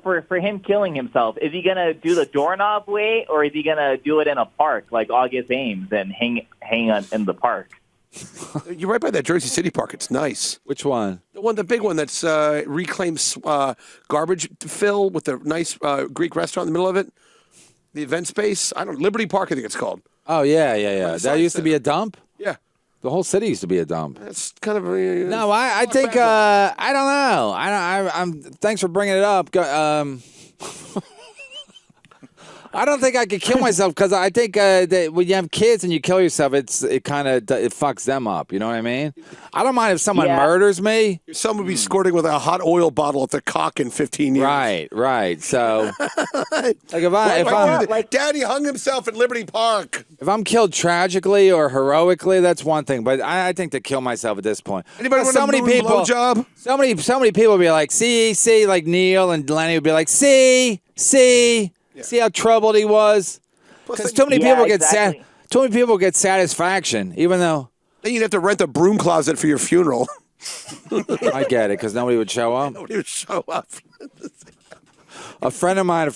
For him killing himself, is he gonna do the doorknob way, or is he gonna do it in a park like August Ames and hang on in the park? You're right by that Jersey City Park. It's nice. Which one? The big one that's reclaimed garbage fill with the nice Greek restaurant in the middle of it. The event space. Liberty Park, I think it's called. Oh yeah. the That used to be a dump. Yeah. The whole city used to be a dump. That's kind of No, I think I don't know. I'm. Thanks for bringing it up. I don't think I could kill myself because I think that when you have kids and you kill yourself, it fucks them up. You know what I mean? I don't mind if someone murders me. Your son would be squirting with a hot oil bottle at the cock in 15 years. Right. So, like Daddy hung himself at Liberty Park. if I'm killed tragically or heroically, that's one thing. But I think to kill myself at this point. Anybody want a moon blowjob? So many people would be like, see, like Neil and Lenny would be like, see, see how troubled he was. Because too many people get too many people get satisfaction, even though. Then you'd have to rent a broom closet for your funeral. I get it, because nobody would show up. Nobody would show up. A friend of mine,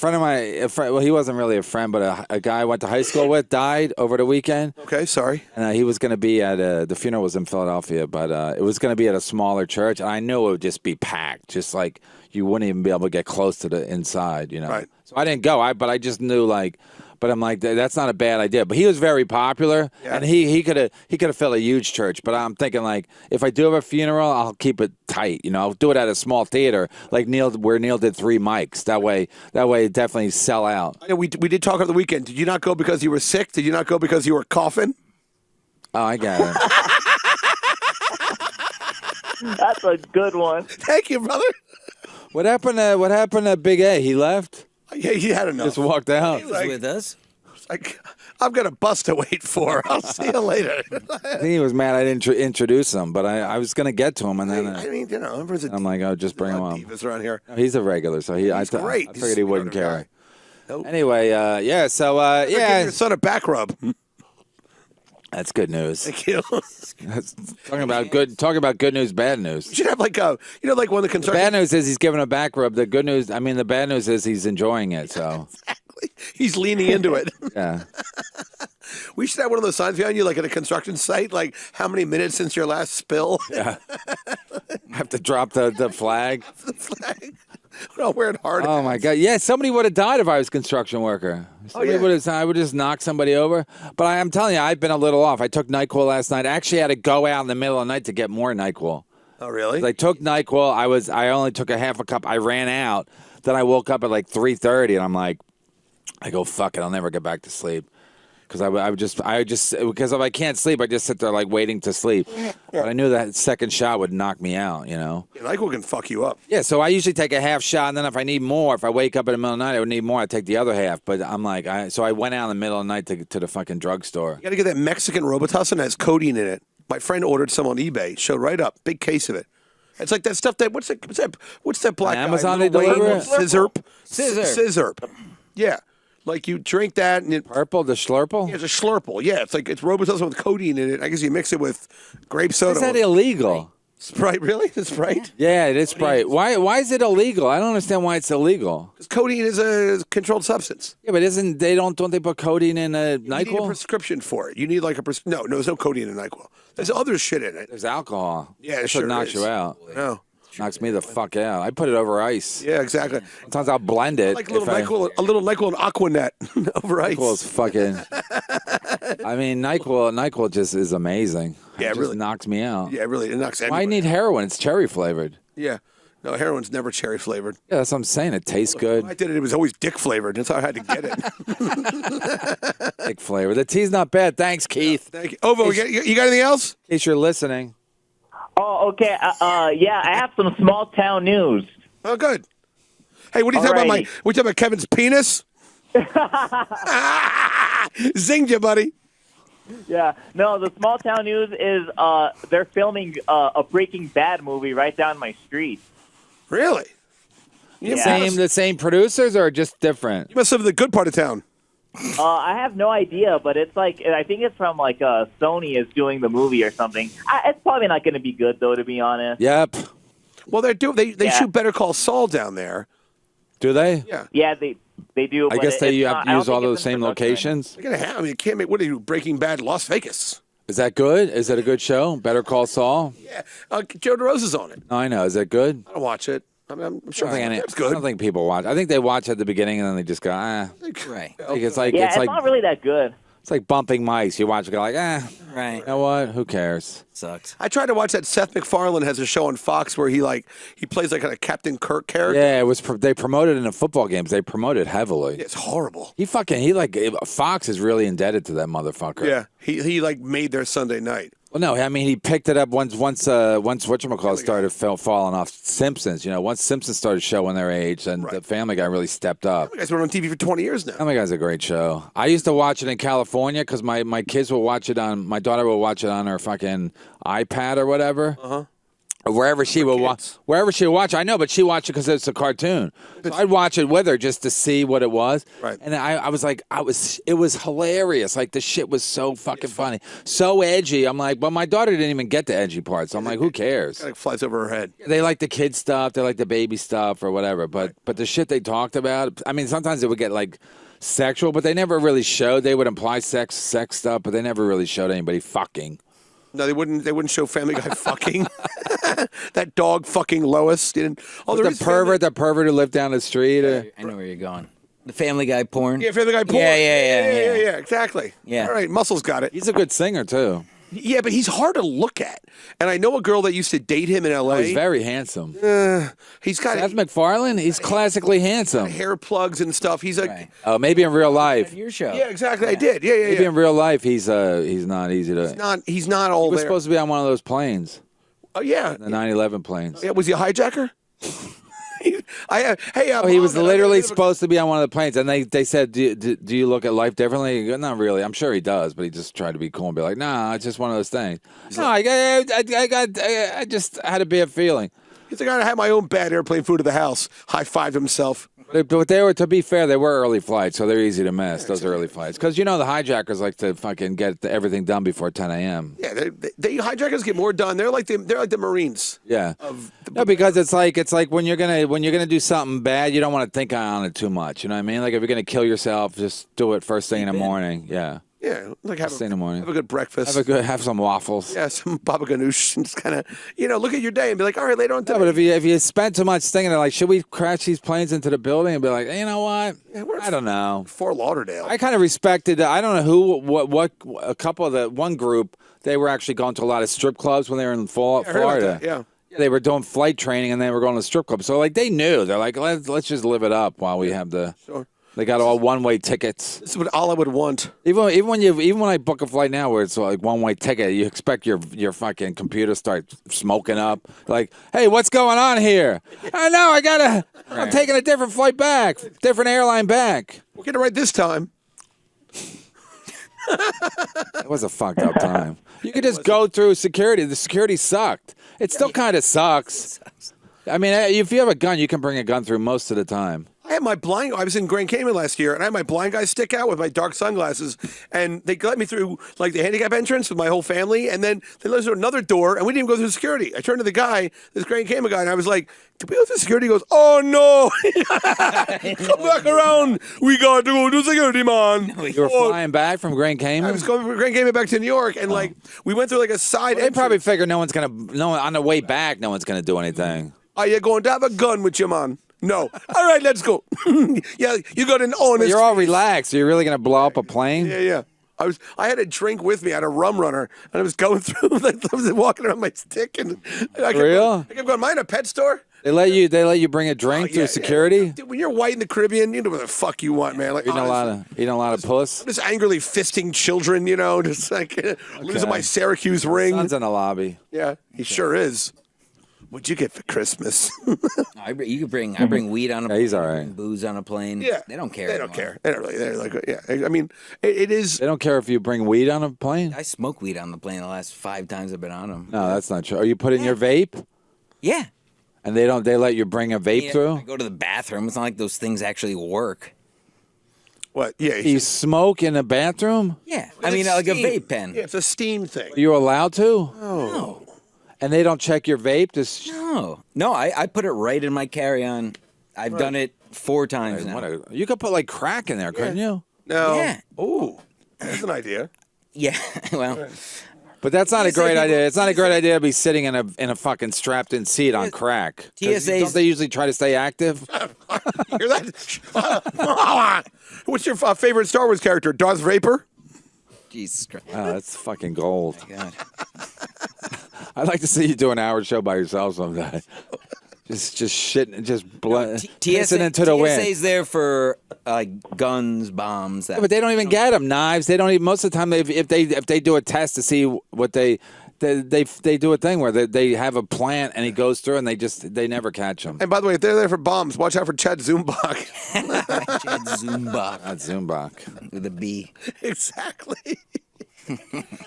well, he wasn't really a friend, but a guy I went to high school with died over the weekend. Okay, sorry. And he was going to be at the funeral was in Philadelphia, but it was going to be at a smaller church. And I knew it would just be packed, just like you wouldn't even be able to get close to the inside, Right. So I didn't go, but I just knew but I'm like, that's not a bad idea. But he was very popular, and he could have filled a huge church. But I'm thinking, if I do have a funeral, I'll keep it tight. I'll do it at a small theater, like where Neil did 3 mics. That way, it definitely sell out. I know we did talk over the weekend. Did you not go because you were sick? Did you not go because you were coughing? Oh, I got it. That's a good one. Thank you, brother. What happened to Big A? He left? Yeah, he had enough. Just walked out. He was with us. I've got a bus to wait for. I'll see you later. I think he was mad I didn't introduce him, but I was going to get to him, and then I'm like, oh, just bring him up. Around here. No, he's a regular, so I great. I figured he wouldn't care. Nope. Anyway, so Give your son a back rub. that's good news. Thank you. Talking about good news, bad news. You should have like when the The construction. bad news is he's giving a back rub. The bad news is he's enjoying it. So Exactly. He's leaning into it. yeah, We should have one of those signs behind you, like at a construction site, like how many minutes since your last spill. yeah. Have to drop the flag. The flag. I'll wear it hard. Oh my God! Yeah, somebody would have died if I was a construction worker. I would just knock somebody over. But I'm telling you, I've been a little off. I took NyQuil last night. I actually had to go out in the middle of the night to get more NyQuil. Oh, really? I took NyQuil. I only took a half a cup. I ran out. Then I woke up at like 3:30, and I'm like, I go, fuck it. I'll never get back to sleep. Because because if I can't sleep, I just sit there like waiting to sleep. But I knew that second shot would knock me out, NyQuil can fuck you up. Yeah, so I usually take a half shot, and then if I need more, if I wake up in the middle of the night, I would need more, I take the other half. But I'm like, so I went out in the middle of the night to the fucking drugstore. You got to get that Mexican Robitussin that has codeine in it. My friend ordered some on eBay. Showed right up, big case of it. It's like that stuff that what's that black guy? Amazon they deliver it? Scissor. Yeah. Like you drink that and Purple, the Slurple? it's a Slurple. Yeah, it's Robitussin with codeine in it. I guess you mix it with grape soda. Is that illegal? Sprite? Really? It's Sprite? Yeah, it is Sprite. Why is it illegal? I don't understand why it's illegal. Because codeine is a controlled substance. Yeah, but don't they put codeine in You need a NyQuil? prescription for it. You need like a no. There's no codeine in NyQuil. There's other shit in it. There's alcohol. Yeah, it That's sure what knocks is. you out. No. Knocks me the fuck out. I put it over ice. Yeah, exactly. Sometimes I'll blend it. Like a little NyQuil and Aquanet over ice. NyQuil is fucking. I mean, NyQuil just is amazing. Yeah, it really just knocks me out. Yeah, really, it knocks Why anybody. need heroin? It's cherry flavored. Yeah. No, heroin's never cherry flavored. Yeah, that's what I'm saying. It tastes good. I did it. It was always dick flavored. That's how I had to get it. Thick flavor. The tea's not bad. Thanks, Keith. Thank you. Ovo, you got anything else? In case you're listening. Oh, okay. Yeah, I have some small town news. Oh, good. Hey, what are you talking about? Alrighty. What are you talking about Kevin's penis? Zinged you, buddy. Yeah, no, the small town news is they're filming a Breaking Bad movie right down my street. Really? Yeah. The same producers or just different? You must live in the good part of town. I have no idea, but it's like I think it's from like Sony is doing the movie or something. It's probably not going to be good though, to be honest. Yep. Well, they Yeah. shoot Better Call Saul down there. Do they? Yeah. Yeah, they do. I but guess they it's have not- to I don't use all think those it's in same production. locations. They're gonna have. I mean, you can't make. What do you do? Breaking Bad, Las Vegas. Is that good? Is it a good show? Better Call Saul? Yeah, Joe DeRosa's on it. No, I know. Is that good? I don't watch it. I'm sure I don't think it's good. I don't think people watch. I think they watch at the beginning and then they just go, Right. Like, it's like Yeah, it's it's like not really that good. it's like bumping mics. You watch it, go like, Right. you know what? Who cares? Sucks. I tried to watch that. Seth MacFarlane has a show on Fox where he plays like a Captain Kirk character. Yeah, it was. They promoted in the football games. They promoted heavily. It's horrible. Fox is really indebted to that motherfucker. Yeah, he made their Sunday night. Well, no, I mean he picked it up once whatchamacallit started falling off Simpsons. You know, once Simpsons started showing their age, and the Family Guy really stepped up. You guys been on TV for 20 years now. Family Guy's a great show. I used to watch it in California because my kids will watch it on. My daughter will watch it on her fucking iPad or whatever. Or wherever she will watch. Wherever she will watch, I know, but she watched it because it's a cartoon. So I'd watch it with her just to see what it was. Right. And I was like, it was hilarious. Like the shit was so fucking funny, so edgy. I'm like, well, my daughter didn't even get the edgy parts. So I'm like, who cares? It flies over her head. They like the kid stuff, they like the baby stuff or whatever. But the shit they talked about, I mean, sometimes it would get like sexual, but they never really showed. They would imply sex stuff, but they never really showed anybody fucking. No, they wouldn't show Family Guy fucking. That dog fucking Lois didn't. Oh, The pervert who lived down the street. I know where you're going. The Family Guy porn. Yeah, Family Guy porn. Yeah. Exactly. Yeah. All right, Muscle's got it. He's a good singer too. Yeah, but he's hard to look at. And I know a girl that used to date him in L.A. He's very handsome. He's got Seth MacFarlane, he's classically handsome. hair plugs and stuff. He's like, Right. Oh, maybe in real life. Your show. yeah, exactly. I did. Yeah. Maybe in real life, he's not easy to. He's not all He was there. supposed to be on one of those planes, Oh yeah. the 9/11 planes. Yeah, was he a hijacker? He was literally supposed to be on one of the planes, and they said, do you look at life differently? He goes, not really. I'm sure he does, but he just tried to be cool and be like, nah, it's just one of those things. No, I just had a bad feeling. He's like, I had my own bad airplane food at the house. High fived himself. But they were, to be fair, they were early flights, so they're easy to miss, those early flights. Because, you know, the hijackers like to fucking get everything done before 10 a.m. Yeah, they hijackers get more done. They're like the Marines. Yeah. No, because it's like when you're gonna do something bad, you don't want to think on it too much. You know what I mean? Like if you're gonna kill yourself, just do it first thing in the morning. Yeah. Yeah, like have First thing in the morning. Have a good breakfast. Have some waffles. Yeah, some baba ganoush, and just kind of look at your day and be like, all right, later on today. No, but if you spend too much thinking like, should we crash these planes into the building and be like, you know what? I don't know. Fort Lauderdale. I kind of respected. I don't know what a couple of the one group, they were actually going to a lot of strip clubs when they were in I heard about Florida. that, yeah. They were doing flight training and they were going to strip clubs. So like they knew. They're like, let's just live it up while we have the. Sure. They got all one-way tickets. This is what all I would want. Even when I book a flight now where it's like one-way ticket, you expect your fucking computer start smoking up. Like, hey, what's going on here? I know, I'm taking a different flight back, different airline back. We'll get it right this time. It was a fucked up time. You could just go through security. The security sucked. It still kind of sucks. I mean, if you have a gun, you can bring a gun through most of the time. I had I was in Grand Cayman last year, and I had my blind guy stick out with my dark sunglasses, and they let me through like the handicap entrance with my whole family, and then they let us through another door, and we didn't even go through security. I turned to the guy, this Grand Cayman guy, and I was like, did we go through security? He goes, oh no, come back around. We got to go to security, man. You were flying back from Grand Cayman? I was going from Grand Cayman back to New York, and like we went through like a side They entrance. probably figure on the way back, no one's gonna do anything. Are you going to have a gun with you, man? No. All right, let's go. Yeah, you got an honest. You're all relaxed. Are you really gonna blow up a plane? Yeah. I had a drink with me. I had a rum runner, and I was going through, like, I was walking around my stick, and I kept Real? I kept going. Am I in a pet store? They let you bring a drink through security. Dude, when you're white in the Caribbean, you know what the fuck you want, man. Like Eating a lot of puss. just angrily fisting children, just like losing my Syracuse ring. Son's in the lobby. Yeah, he sure is. What'd you get for Christmas? I bring weed on a plane. Yeah, he's all right. Booze on a plane. Yeah, They don't care. They don't anymore. care. They don't really. They're like, yeah. I mean, it is. They don't care if you bring weed on a plane. I smoked weed on the plane the last 5 times I've been on them. No, that's not true. Are you putting your vape? Yeah. And they let you bring a vape I through? go to the bathroom. It's not like those things actually work. What? Yeah. You smoke in a bathroom? Yeah. It's I mean, like a steam. vape pen. Yeah, it's a steam thing. Are you allowed to? No. And they don't check your vape? Just No, I put it right in my carry-on. I've done it 4 times now. you could put like crack in there, couldn't you? No. Yeah. Ooh, that's an idea. Yeah. Well, But that's not a TSA great people- idea. It's not a great idea to be sitting in a fucking strapped-in seat on crack. 'Cause TSA's don't they usually try to stay active? Hear that? What's your favorite Star Wars character? Darth Vapor? Jesus Christ. Oh, that's fucking gold. God. I'd like to see you do an hour show by yourself someday. Just shitting, just pissing into the wind. TSA's there for guns, bombs. That Yeah, but they don't even get them. Knives. They don't even. Most of the time, if they do a test to see what they do a thing where they have a plant and he goes through and they never catch him. And by the way, if they're there for bombs, watch out for Chad Zumbach. Chad Zumbach Not Zumbach. with a B. Exactly.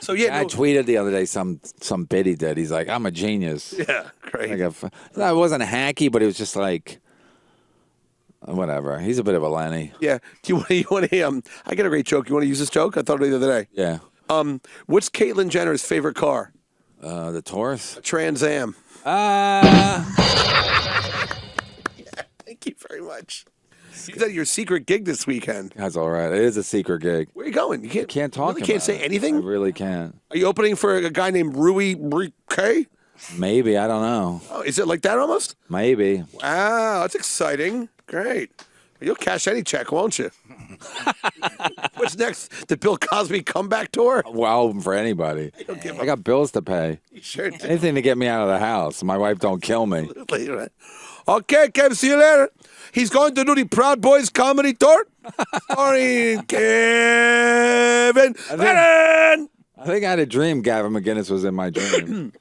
So yeah, I no, tweeted the other day some bit he did. He's like, I'm a genius. yeah, great. Like I wasn't hacky, but it was just like whatever. He's a bit of a Lenny. Yeah. Do you want to? I got a great joke. You want to use this joke? I thought of it the other day. Yeah. What's Caitlyn Jenner's favorite car? The Taurus. Trans Am. Thank you very much. Is that your secret gig this weekend? That's all right. It is a secret gig. Where are you going? You Can't talk. Really can't about say it. anything. I really can't. Are you opening for a guy named Rui Brique? Maybe I don't know. Oh, is it like that almost? Maybe. Wow, that's exciting. Great. You'll cash any check, won't you? What's next? The Bill Cosby comeback tour? Well, for anybody. I got bills to pay. You sure do. Anything to get me out of the house. My wife don't kill me. Right. Okay, Kev, see you later. He's going to do the Proud Boys comedy tour. Starring Kevin Brennan. I think I had a dream Gavin McGinnis was in my dream.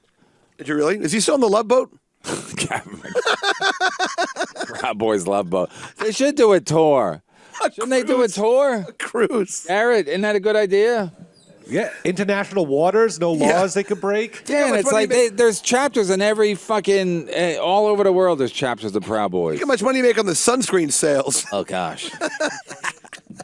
Did you really? Is he still on the Love Boat? Gavin McGinnis. Proud Boys Love Boat. They should do a tour. Shouldn't they do a tour? Cruise. Garrett, isn't that a good idea? Yeah, international waters, no laws they could break. Yeah, and much it's money like there's chapters in every fucking all over the world. There's chapters of Proud Boys. Look how much money you make on the sunscreen sales. Oh gosh.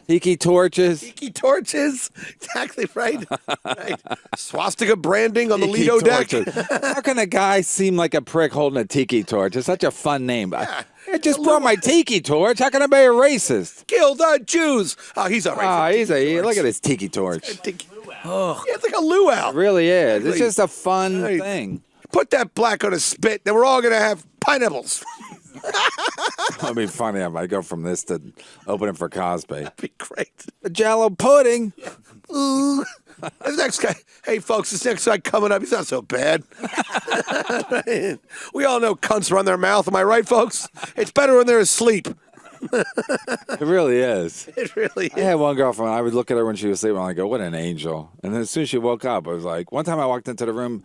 Tiki torches. Tiki torches. Exactly right. Right. Swastika branding on the Tiki Lido deck. torches. How can a guy seem like a prick holding a tiki torch? It's such a fun name. I just brought my tiki torch. How can I be a racist? Kill the Jews. Oh, he's all right. Look at his tiki torch. Oh. Yeah, it's like a luau. It really is. It's Right. just a fun Right. thing. Put that black on a spit, then we're all going to have pineapples. It'd be funny if I go from this to opening for Cosby. That'd be great. The Jello pudding. Ooh. This next guy, hey folks, this next guy coming up, he's not so bad. We all know cunts run their mouth, am I right, folks? It's better when they're asleep. It really is. It really I is. had one girlfriend. I would look at her when she was sleeping. And I go, "What an angel!" And then as soon as she woke up, I was like, one time I walked into the room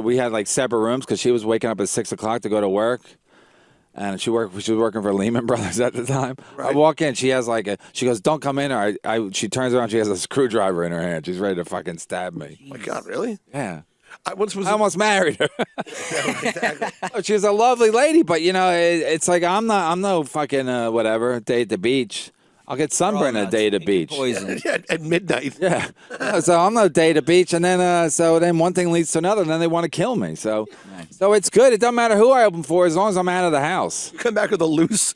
we had like separate rooms because she was waking up at 6 o'clock to go to work, and she was working for Lehman Brothers at the time. I Right. walk in, she has like she goes, "Don't come in," or she turns around, she has a screwdriver in her hand. She's ready to fucking stab me. Oh my God, really? Yeah. I once was I almost married her. Oh, she's a lovely lady, but you know, it's like I'm no fucking whatever day at the beach. I'll get sunburned a day at the beach. Poison. yeah, at midnight. Yeah. So I'm no day at the beach, and then then one thing leads to another, and then they want to kill me. So it's good. It doesn't matter who I open for as long as I'm out of the house. You come back with a loose,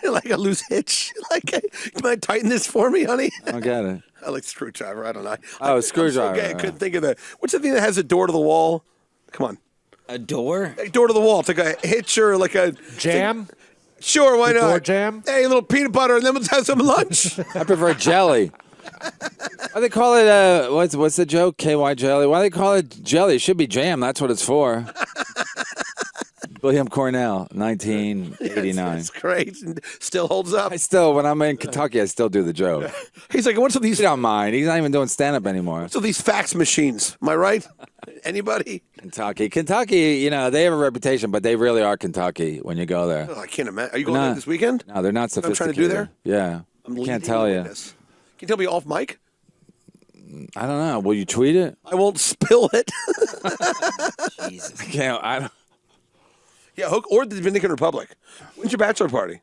like a loose hitch. Like, you mind tighten this for me, honey? I don't get it. I like screwdriver. I don't know. Oh, I'm screwdriver. So gay, I couldn't think of the. What's the thing that has a door to the wall? Come on, A door? a door to the wall. It's like a hitch or like a Jam? Sure, why The not? door jam? Hey, a little peanut butter, and then let's have some lunch. I prefer jelly. Why they call it what's the joke? KY jelly. Why they call it jelly? It should be jam. That's what it's for. William Cornell, 1989. It's great. And still holds up. I still, when I'm in Kentucky, I still do the joke. He's like, what's with these? He don't mind. He's not even doing stand-up anymore. What's with these fax machines? Am I right? Anybody? Kentucky, you know, they have a reputation, but they really are Kentucky when you go there. Oh, I can't imagine. Are you going Not- there this weekend? No, they're not What I'm trying sophisticated. to do there? Yeah. I'm Can't leading tell the you. witness. Can you tell me off mic? I don't know. Will you tweet it? I won't spill it. Jesus. I don't. Yeah, or the Dominican Republic. When's your bachelor party?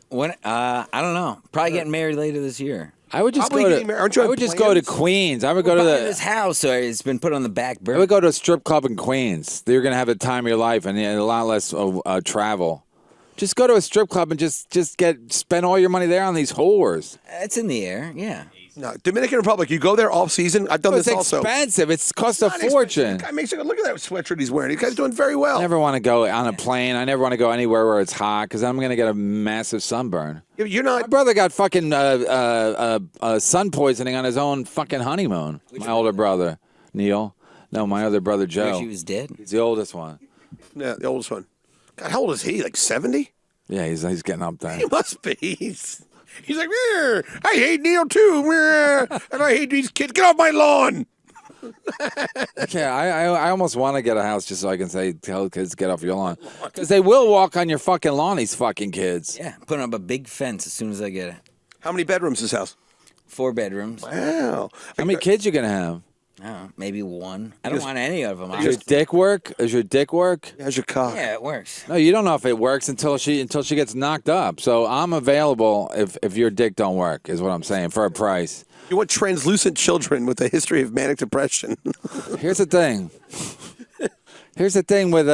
When? I don't know. Probably getting married later this year. I would just Probably go getting to. married. Aren't you I on would just go to plans? Queens. I would go to Buying this the. house, so it's been put on the back I burner. would go to a strip club in Queens. You're gonna have the time of your life and a lot less travel. Just go to a strip club and just spend all your money there on these whores. It's in the air, yeah. No, Dominican Republic. You go there off season. I've done It's this also. expensive. It's cost a Not expensive. fortune. The guy makes look at that sweatshirt he's wearing. The guy's doing very well. I never want to go on a plane. I never want to go anywhere where it's hot because I'm going to get a massive sunburn. You're My not. brother got fucking sun poisoning on his own fucking honeymoon. My older brother, Neil. No, my other brother, I Joe. wish he was dead. He's the oldest one. Yeah, the oldest one. God, how old is he? Like 70? Yeah, he's getting up there. He must be. He's like, I hate Neil too, and I hate these kids. Get off my lawn. Yeah, I almost want to get a house just so I can tell kids get off your lawn because they will walk on your fucking lawn. These fucking kids. Yeah, putting up a big fence as soon as I get it. How many bedrooms is this house? 4 bedrooms. Wow. How many kids you gonna have? I don't know, maybe 1. I don't want any of them. Does your dick work? Does your dick work? How's your cock? Yeah, it works. No, you don't know if it works until she gets knocked up. So I'm available if your dick don't work, is what I'm saying, for a price. You want translucent children with a history of manic depression. Here's the thing. Here's the thing with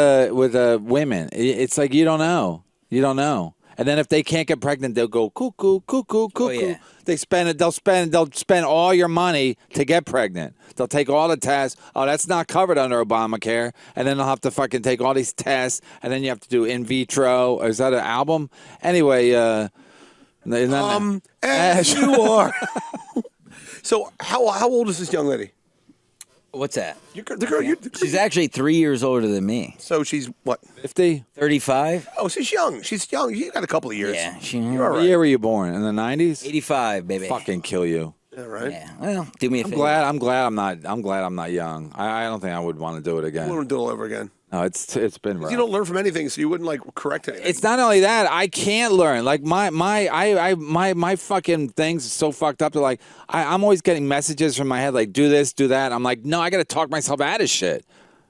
women. It's like you don't know. You don't know. And then if they can't get pregnant, they'll go cuckoo, cuckoo, cuckoo. yeah. They'll spend all your money to get pregnant. They'll take all the tests. Oh, that's not covered under Obamacare. And then they'll have to fucking take all these tests. And then you have to do in vitro. Is that an album? Anyway, As you are. So how old is this young lady? What's that? The girl. She's actually 3 years older than me. So she's what? 50? 35? Oh, she's young. She's young. She's got a couple of years. Yeah, You're all What right. year were you born? In the 90s? 85, baby. Fucking kill you. Yeah, right. Yeah, well, do me a I'm favor. glad I'm not young. I don't think I would want to do it I again. want to do it all over again. No, it's been rough. You don't learn from anything, so you wouldn't like correct anything. It's not only that, I can't learn. Like my fucking things are so fucked up to like I'm always getting messages from my head like do this, do that. I'm like, no, I gotta talk myself out of shit.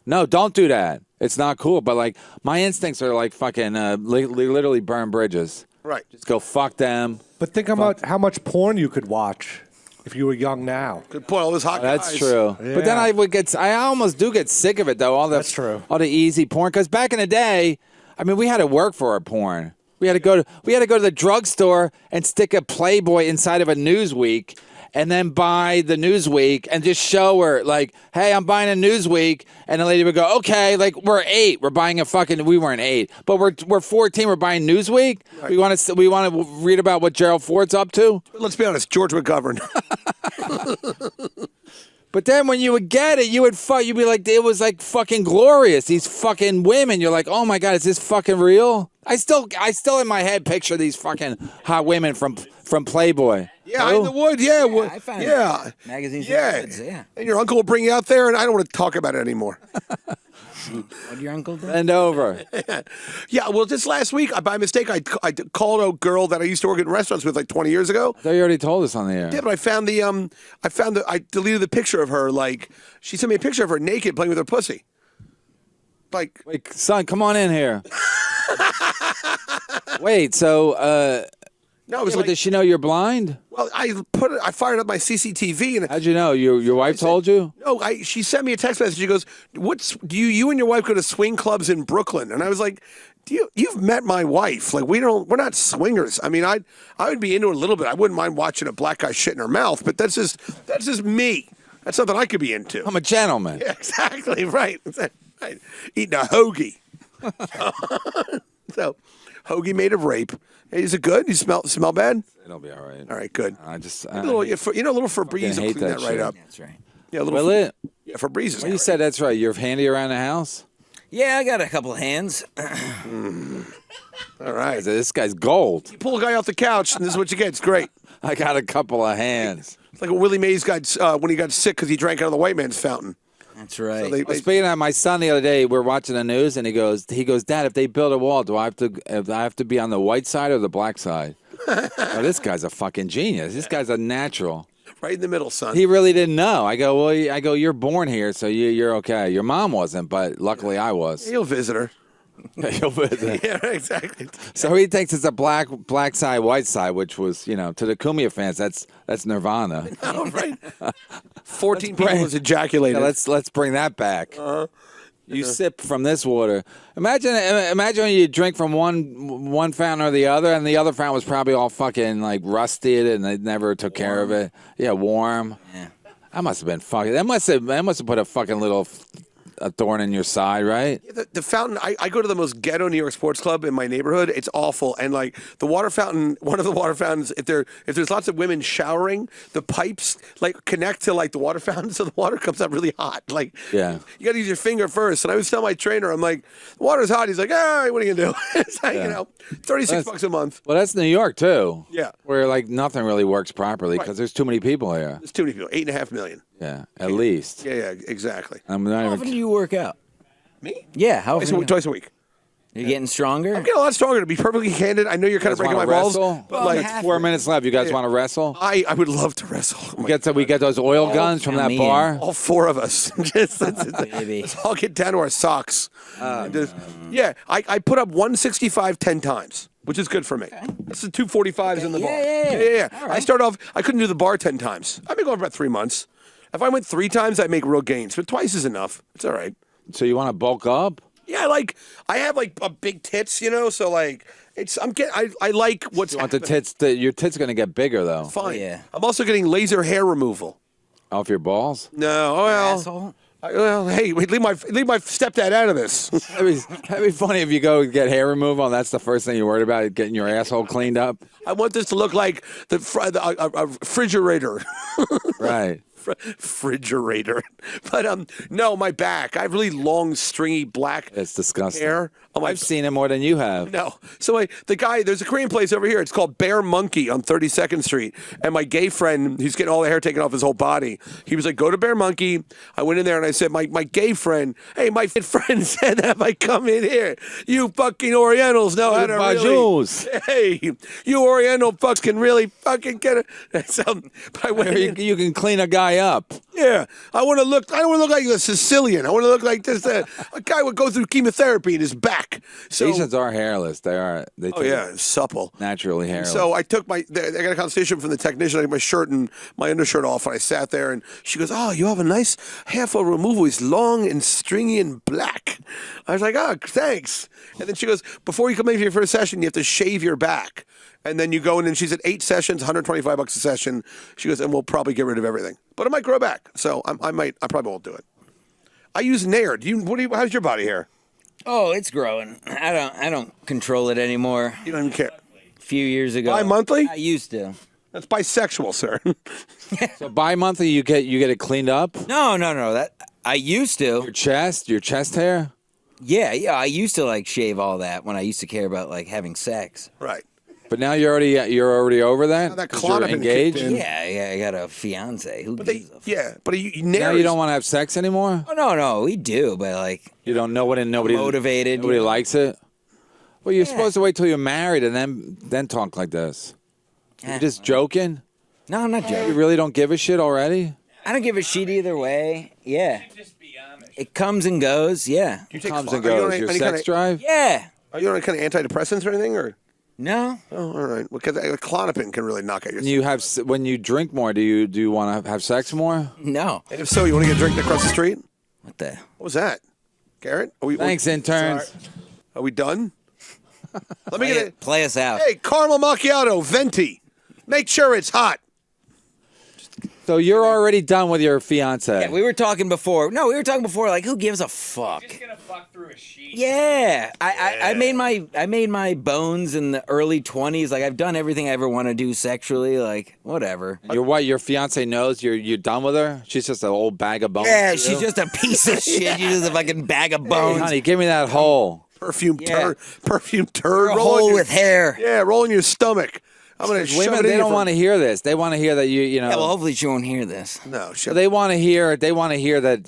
No, don't do that. It's not cool. But like my instincts are like fucking literally burn bridges. right. Just go fuck them. But think about how much porn you could watch if you were young now. Good point. All those hot That's guys. true. But then I almost do get sick of it though. That's true. All the easy porn. Because back in the day, I mean, we had to work for our porn. We had to go to the drugstore and stick a Playboy inside of a Newsweek, and then buy the Newsweek and just show her like, hey, I'm buying a Newsweek, and the lady would go, okay, like we're 8, we're buying a fucking. We weren't 8, but we're 14, we're buying Newsweek. Right. We want to read about what Gerald Ford's up to. Let's be honest, George McGovern. But then when you would get it, you'd be like, it was like fucking glorious. These fucking women. You're like, oh my God, is this fucking real? I still in my head picture these fucking hot women from Playboy. Yeah, in the wood. Yeah, I found yeah. magazines. Yeah. And goods, yeah. And your uncle will bring you out there, and I don't want to talk about it anymore. What your uncle did? Bend over. Yeah, well, just last week, by mistake, I called a girl that I used to work in restaurants with like 20 years ago. I thought you already told us on the air. Yeah, but I deleted the picture of her. Like, she sent me a picture of her naked playing with her pussy. Like, Wait, son, come on in here. Wait, so no, it was but like, does she know you're blind? well, I fired up my CCTV and How'd you know? Your wife told you? no, she sent me a text message. She goes, do you and your wife go to swing clubs in Brooklyn? And I was like, you've met my wife. Like, we're not swingers. I mean, I would be into it a little bit. I wouldn't mind watching a black guy shit in her mouth, but that's just me. That's something I could be into. I'm a gentleman. Yeah, exactly, right. Right. Eating a hoagie. So, hoagie made of rape. Hey, is it good? You smell bad? It'll be all right. All right, good. I just A little Febreze will hate clean that that right shit. up. That's right. Yeah, a little. Will it? Yeah, Febreze is. Well, you said that's right. You're handy around the house. Yeah, I got a couple of hands. All right. This guy's gold. You pull a guy off the couch, and this is what you get. It's great. I got a couple of hands. It's like what Willie Mays got when he got sick because he drank out of the white man's fountain. That's right. So Well, speaking of my son, the other day we're watching the news, and he goes, Dad, if they build a wall, do I have to be on the white side or the black side? Oh, this guy's a fucking genius. This guy's a natural. Right in the middle, son. He really didn't know. I go, well, you're born here, so you're okay. Your mom wasn't, but luckily I was. He'll visit her. You'll visit. Yeah, exactly. So he thinks it's a black side, white side, which was, to the Kumia fans, that's Nirvana. All right. 14 bring- people has ejaculated. Yeah, let's bring that back. You sip from this water. Imagine when you drink from one fountain or the other, and the other fountain was probably all fucking like rusted, and they never took care of it. Yeah, warm. Yeah. That must have been fucking. That must have put a fucking little a thorn in your side, right? The fountain, I go to the most ghetto New York sports club in my neighborhood. It's awful. And like the water fountain, one of the water fountains, if there's lots of women showering, the pipes like connect to like the water fountain, so the water comes up really hot. Like, Yeah. you got to use your finger first. And I was telling my trainer, I'm like, the water's hot. He's like, all right, what are you gonna do? It's like, Yeah. $36 a month. Well, that's New York too. Yeah. Where like nothing really works properly because there's too many people here. There's too many people. 8.5 million. Yeah, at least. Yeah, exactly. I'm not How even. often do you work out? Me? Yeah, how often? Twice a week. You're getting stronger? I'm getting a lot stronger, to be perfectly candid. I know you're kind of breaking my balls, but Well, like, half- 4 minutes left. You guys want to wrestle? I would love to wrestle. Oh my We get those oil guns from that man. bar. all four of us. Baby. Let's all get down to our socks. Yeah, I put up 165 10 times, which is good for me. That's the 245s in the bar. Yeah. All right. I start off, I couldn't do the bar 10 times. I've been going for about 3 months. If I went 3 times, I'd make real gains, but twice is enough. It's all right. So you want to bulk up? Yeah, I have like a big tits, so like I like what's You want the happening. tits? Your tits going to get bigger though. Fine. Yeah. I'm also getting laser hair removal. Off your balls? No, well, Asshole. hey, wait, leave my stepdad out of this. That'd be funny if you go get hair removal and that's the first thing you're worried about, getting your asshole cleaned up. I want this to look like a refrigerator. Right. Refrigerator. But no, my back. I have really long, stringy black It's disgusting. hair on my I've seen it more than you have. No. So there's a Korean place over here. It's called Bear Monkey on 32nd Street. And my gay friend, who's getting all the hair taken off his whole body, he was like, go to Bear Monkey. I went in there and I said, my gay friend, hey, my friend said that if I come in here, you fucking Orientals know how to Bajous. really, hey, you Oriental fucks can really fucking get it. So, but I went in, You can clean a guy up. yeah, I don't want to look like a Sicilian. I want to look like just a guy would go through chemotherapy in his back. So, Asians are hairless. They are. They oh yeah, supple. naturally hairless. So I took I got a consultation from the technician. I got my shirt and my undershirt off, and I sat there, and she goes, "Oh, you have a nice hair for removal. It's long and stringy and black." I was like, "Oh, thanks." And then she goes, "Before you come in for your first session, you have to shave your back." And then you go in, and she said 8 sessions, $125 a session. She goes, and we'll probably get rid of everything, but it might grow back. So I probably won't do it. I use Nair. How's your body hair? Oh, it's growing. I don't control it anymore. You don't even care. A few years ago. Bi-monthly? I used to. That's bisexual, sir. So bi-monthly, you get it cleaned up. No. That I used to. Your chest hair. Yeah. I used to like shave all that when I used to care about like having sex. Right. But now you're already over that. that 'Cause you're Klonopin engaged. kicked in. Yeah. I got a fiance. Who gives a fuck? But Nair. Now you don't want to have sex anymore. Oh no, we do, but like You don't know what, and nobody Motivated, Nobody you know? likes it. Well, you're Yeah. supposed to wait till you're married and then talk like this. You're just joking. no, I'm not You joking. really don't give a shit already. I don't give a shit either way. Yeah. It comes and goes. Yeah. You take Comes Klon- and are you on goes. Your any sex kinda- drive. Yeah. Are you on any kind of antidepressants or anything, or? No. Oh, all right. Because Klonopin can really knock out your. When you drink more, do you want to have sex more? No. And if so, you want to get a drink across the street? What the? What was that, Garrett? Thanks, interns. Sorry. Are we done? Let me get it. Play us out. Hey, caramel macchiato, venti. Make sure it's hot. So you're already done with your fiance. Yeah, we were talking before. No, we were talking before. Like, who gives a fuck? Just gonna fuck through a sheet. Yeah, I made my bones in the early 20s. Like, I've done everything I ever want to do sexually. Like, whatever. Your fiance knows you're done with her. She's just an old bag of bones. Yeah, to she's you? just a piece of shit. She's just a fucking bag of Hey, bones. honey, give me that hole. Perfume Yeah. turd. Perfume turd. a Roll in hole your- with hair. Yeah, Yeah, roll in your stomach. I'm gonna shove Women, it in they you don't for- want to hear this. They want to hear that you know. well, hopefully she won't hear this. No, shove They want to hear. They want to hear that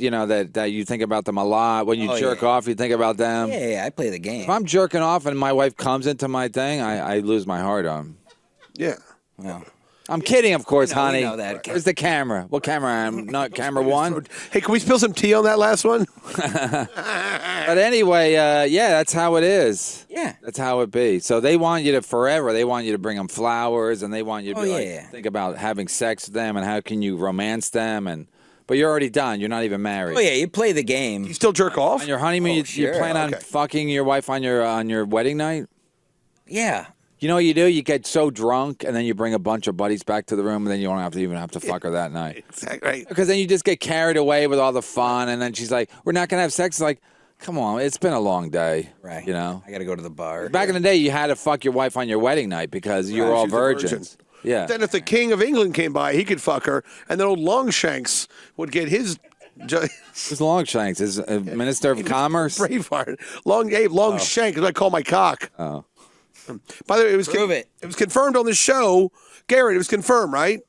that you think about them a lot. When you Oh, jerk yeah. off, you think about them. Yeah, I play the game. If I'm jerking off and my wife comes into my thing, I lose my heart on. Yeah. Well, I'm kidding, of course, we honey. know that. Where's the camera? What camera? I'm not camera one. Hey, can we spill some tea on that last one? But anyway, yeah, that's how it is. yeah. That's how it be. So they want you to forever. They want you to bring them flowers, and they want you to Oh, be yeah. think about having sex with them and how can you romance them and but you're already done. You're not even married. Oh yeah, you play the game. You still jerk off? On your honeymoon, you sure. plan on Okay. fucking your wife on your wedding night? Yeah. You know what you do? You get so drunk, and then you bring a bunch of buddies back to the room, and then you don't have to fuck her that night. Exactly. Right. Because then you just get carried away with all the fun, and then she's like, "We're not gonna have sex." It's like, come on, it's been a long day, Right. You know. I got to go to the bar. Back in the day, you had to fuck your wife on your wedding night because you were all she's a virgin. virgins. Yeah. Then if the King of England came by, he could fuck her, and then old Longshanks would get his. Who's Longshanks? Is Minister of Commerce? Braveheart. Longshank is what I call my cock. Oh. By the way, it was Prove it. It was confirmed on the show, Garrett. It was confirmed, right?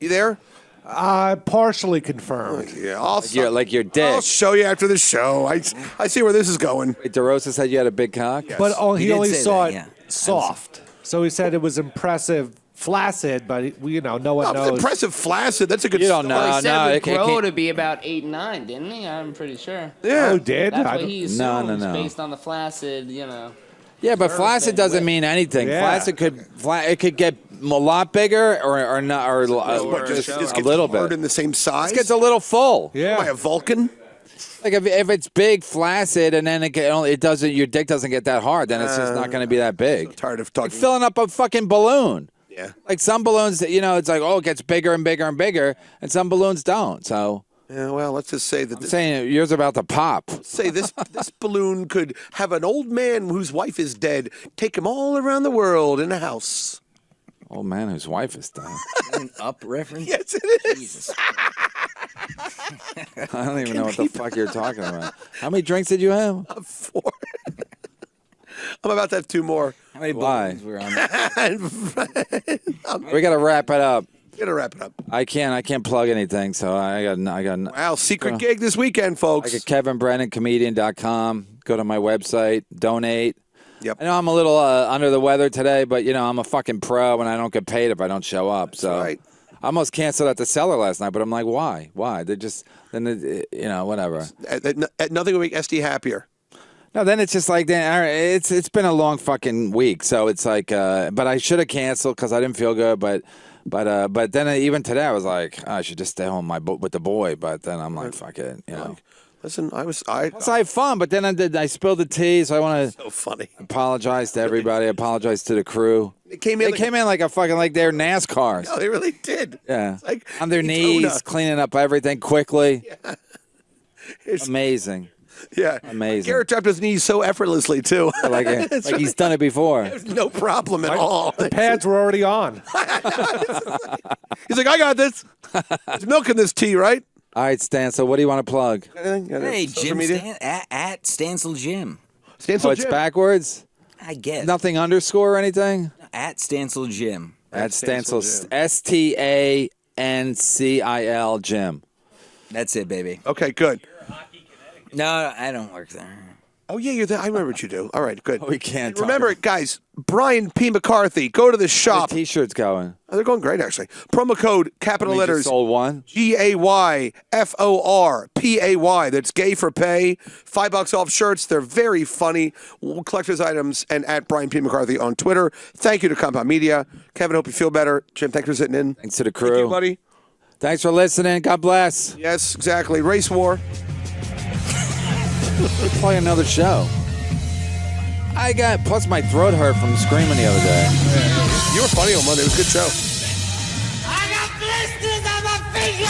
You there? Partially confirmed. Yeah, I'll Like your dick. I'll show you after the show. I see where this is going. Wait, DeRosa said you had a big cock? But he did only say saw that, it yeah. soft. So he said it was impressive, flaccid, but no one knows. Impressive, flaccid. That's a good. You don't story. know. Well, he said it would it grow can't- to be about 8 and 9, didn't he? I'm pretty sure. Yeah. Oh, did? That's I what don't- he assumes No. based on the flaccid, Yeah, but flaccid and doesn't width. mean anything. Yeah. Flaccid it could get a lot bigger or not or Just a gets little hard bit. in the same size. It gets a little full. Am I Yeah. a Vulcan? Like if it's big, flaccid, and then it doesn't, your dick doesn't get that hard, then it's just not going to be that big. Tired of Like talking. filling up a fucking balloon. Yeah. Like some balloons, it's like, oh, it gets bigger and bigger and bigger, and some balloons don't. So Yeah. Well, let's just say that. I'm saying yours about to pop. Say this balloon could have an old man whose wife is dead take him all around the world in a house. Old man whose wife is dead. An up reference. Yes, it is. I don't even know what the fuck you're talking about. How many drinks did you have? 4. I'm about to have 2 more. How many Why? balloons were on that? We got to wrap it up. Gonna wrap it up. I can't plug anything, so I got Wow, secret gig this weekend, folks. like a KevinBrennanComedian.com. Go to my website, donate. Yep. I know I'm a little under the weather today, but I'm a fucking pro, and I don't get paid if I don't show up. So right. I almost canceled at the Cellar last night, but I'm like, why? They just whatever. At nothing will make SD happier. No, then it's just like it's been a long fucking week, so it's like, but I should have canceled because I didn't feel good, but then even today I was like, I should just stay home with the boy, but then I'm like, fuck it, Listen, I So I had fun, but then I spilled the tea, so I want to so funny. apologize to everybody. Apologize to the crew. They came in. Like a fucking like they're NASCARs. No, they really did. Yeah, It's like on their Daytona. knees, cleaning up everything quickly. It's- Amazing. Yeah, Amazing. Garrett dropped his knees so effortlessly too. Like he's done it before. No problem at all. The pads were already on. He's like, I got this. There's milk in this tea, right? All right, Stan. So what do you want to plug? Anything? Hey, Social Jim media? at Stancil Jim. Stancil Oh, it's Jim. backwards. I guess. Nothing underscore or anything. At Stancil Jim. At Stancil Stancil, Stancil Jim. That's it, baby. Okay, good. No, I don't work there. Oh yeah, you're there. I remember what you do. All right, good. We can't talk Remember, about- guys. Brian P. McCarthy. Go to the shop. The T-shirts going. Oh, they're going great, actually. Promo code capital We just letters sold one. GAYFORPAY. That's gay for pay. $5 off shirts. They're very funny. Collector's items and at Brian P. McCarthy on Twitter. Thank you to Compound Media. Kevin, hope you feel better. Jim, thanks for sitting in. Thanks to the Thank you, crew. buddy. Thanks for listening. God bless. Yes, exactly. Race war. Let's play another show. Plus my throat hurt from screaming the other day. You were funny on Monday. It was a good show. I got blisters on my fingers.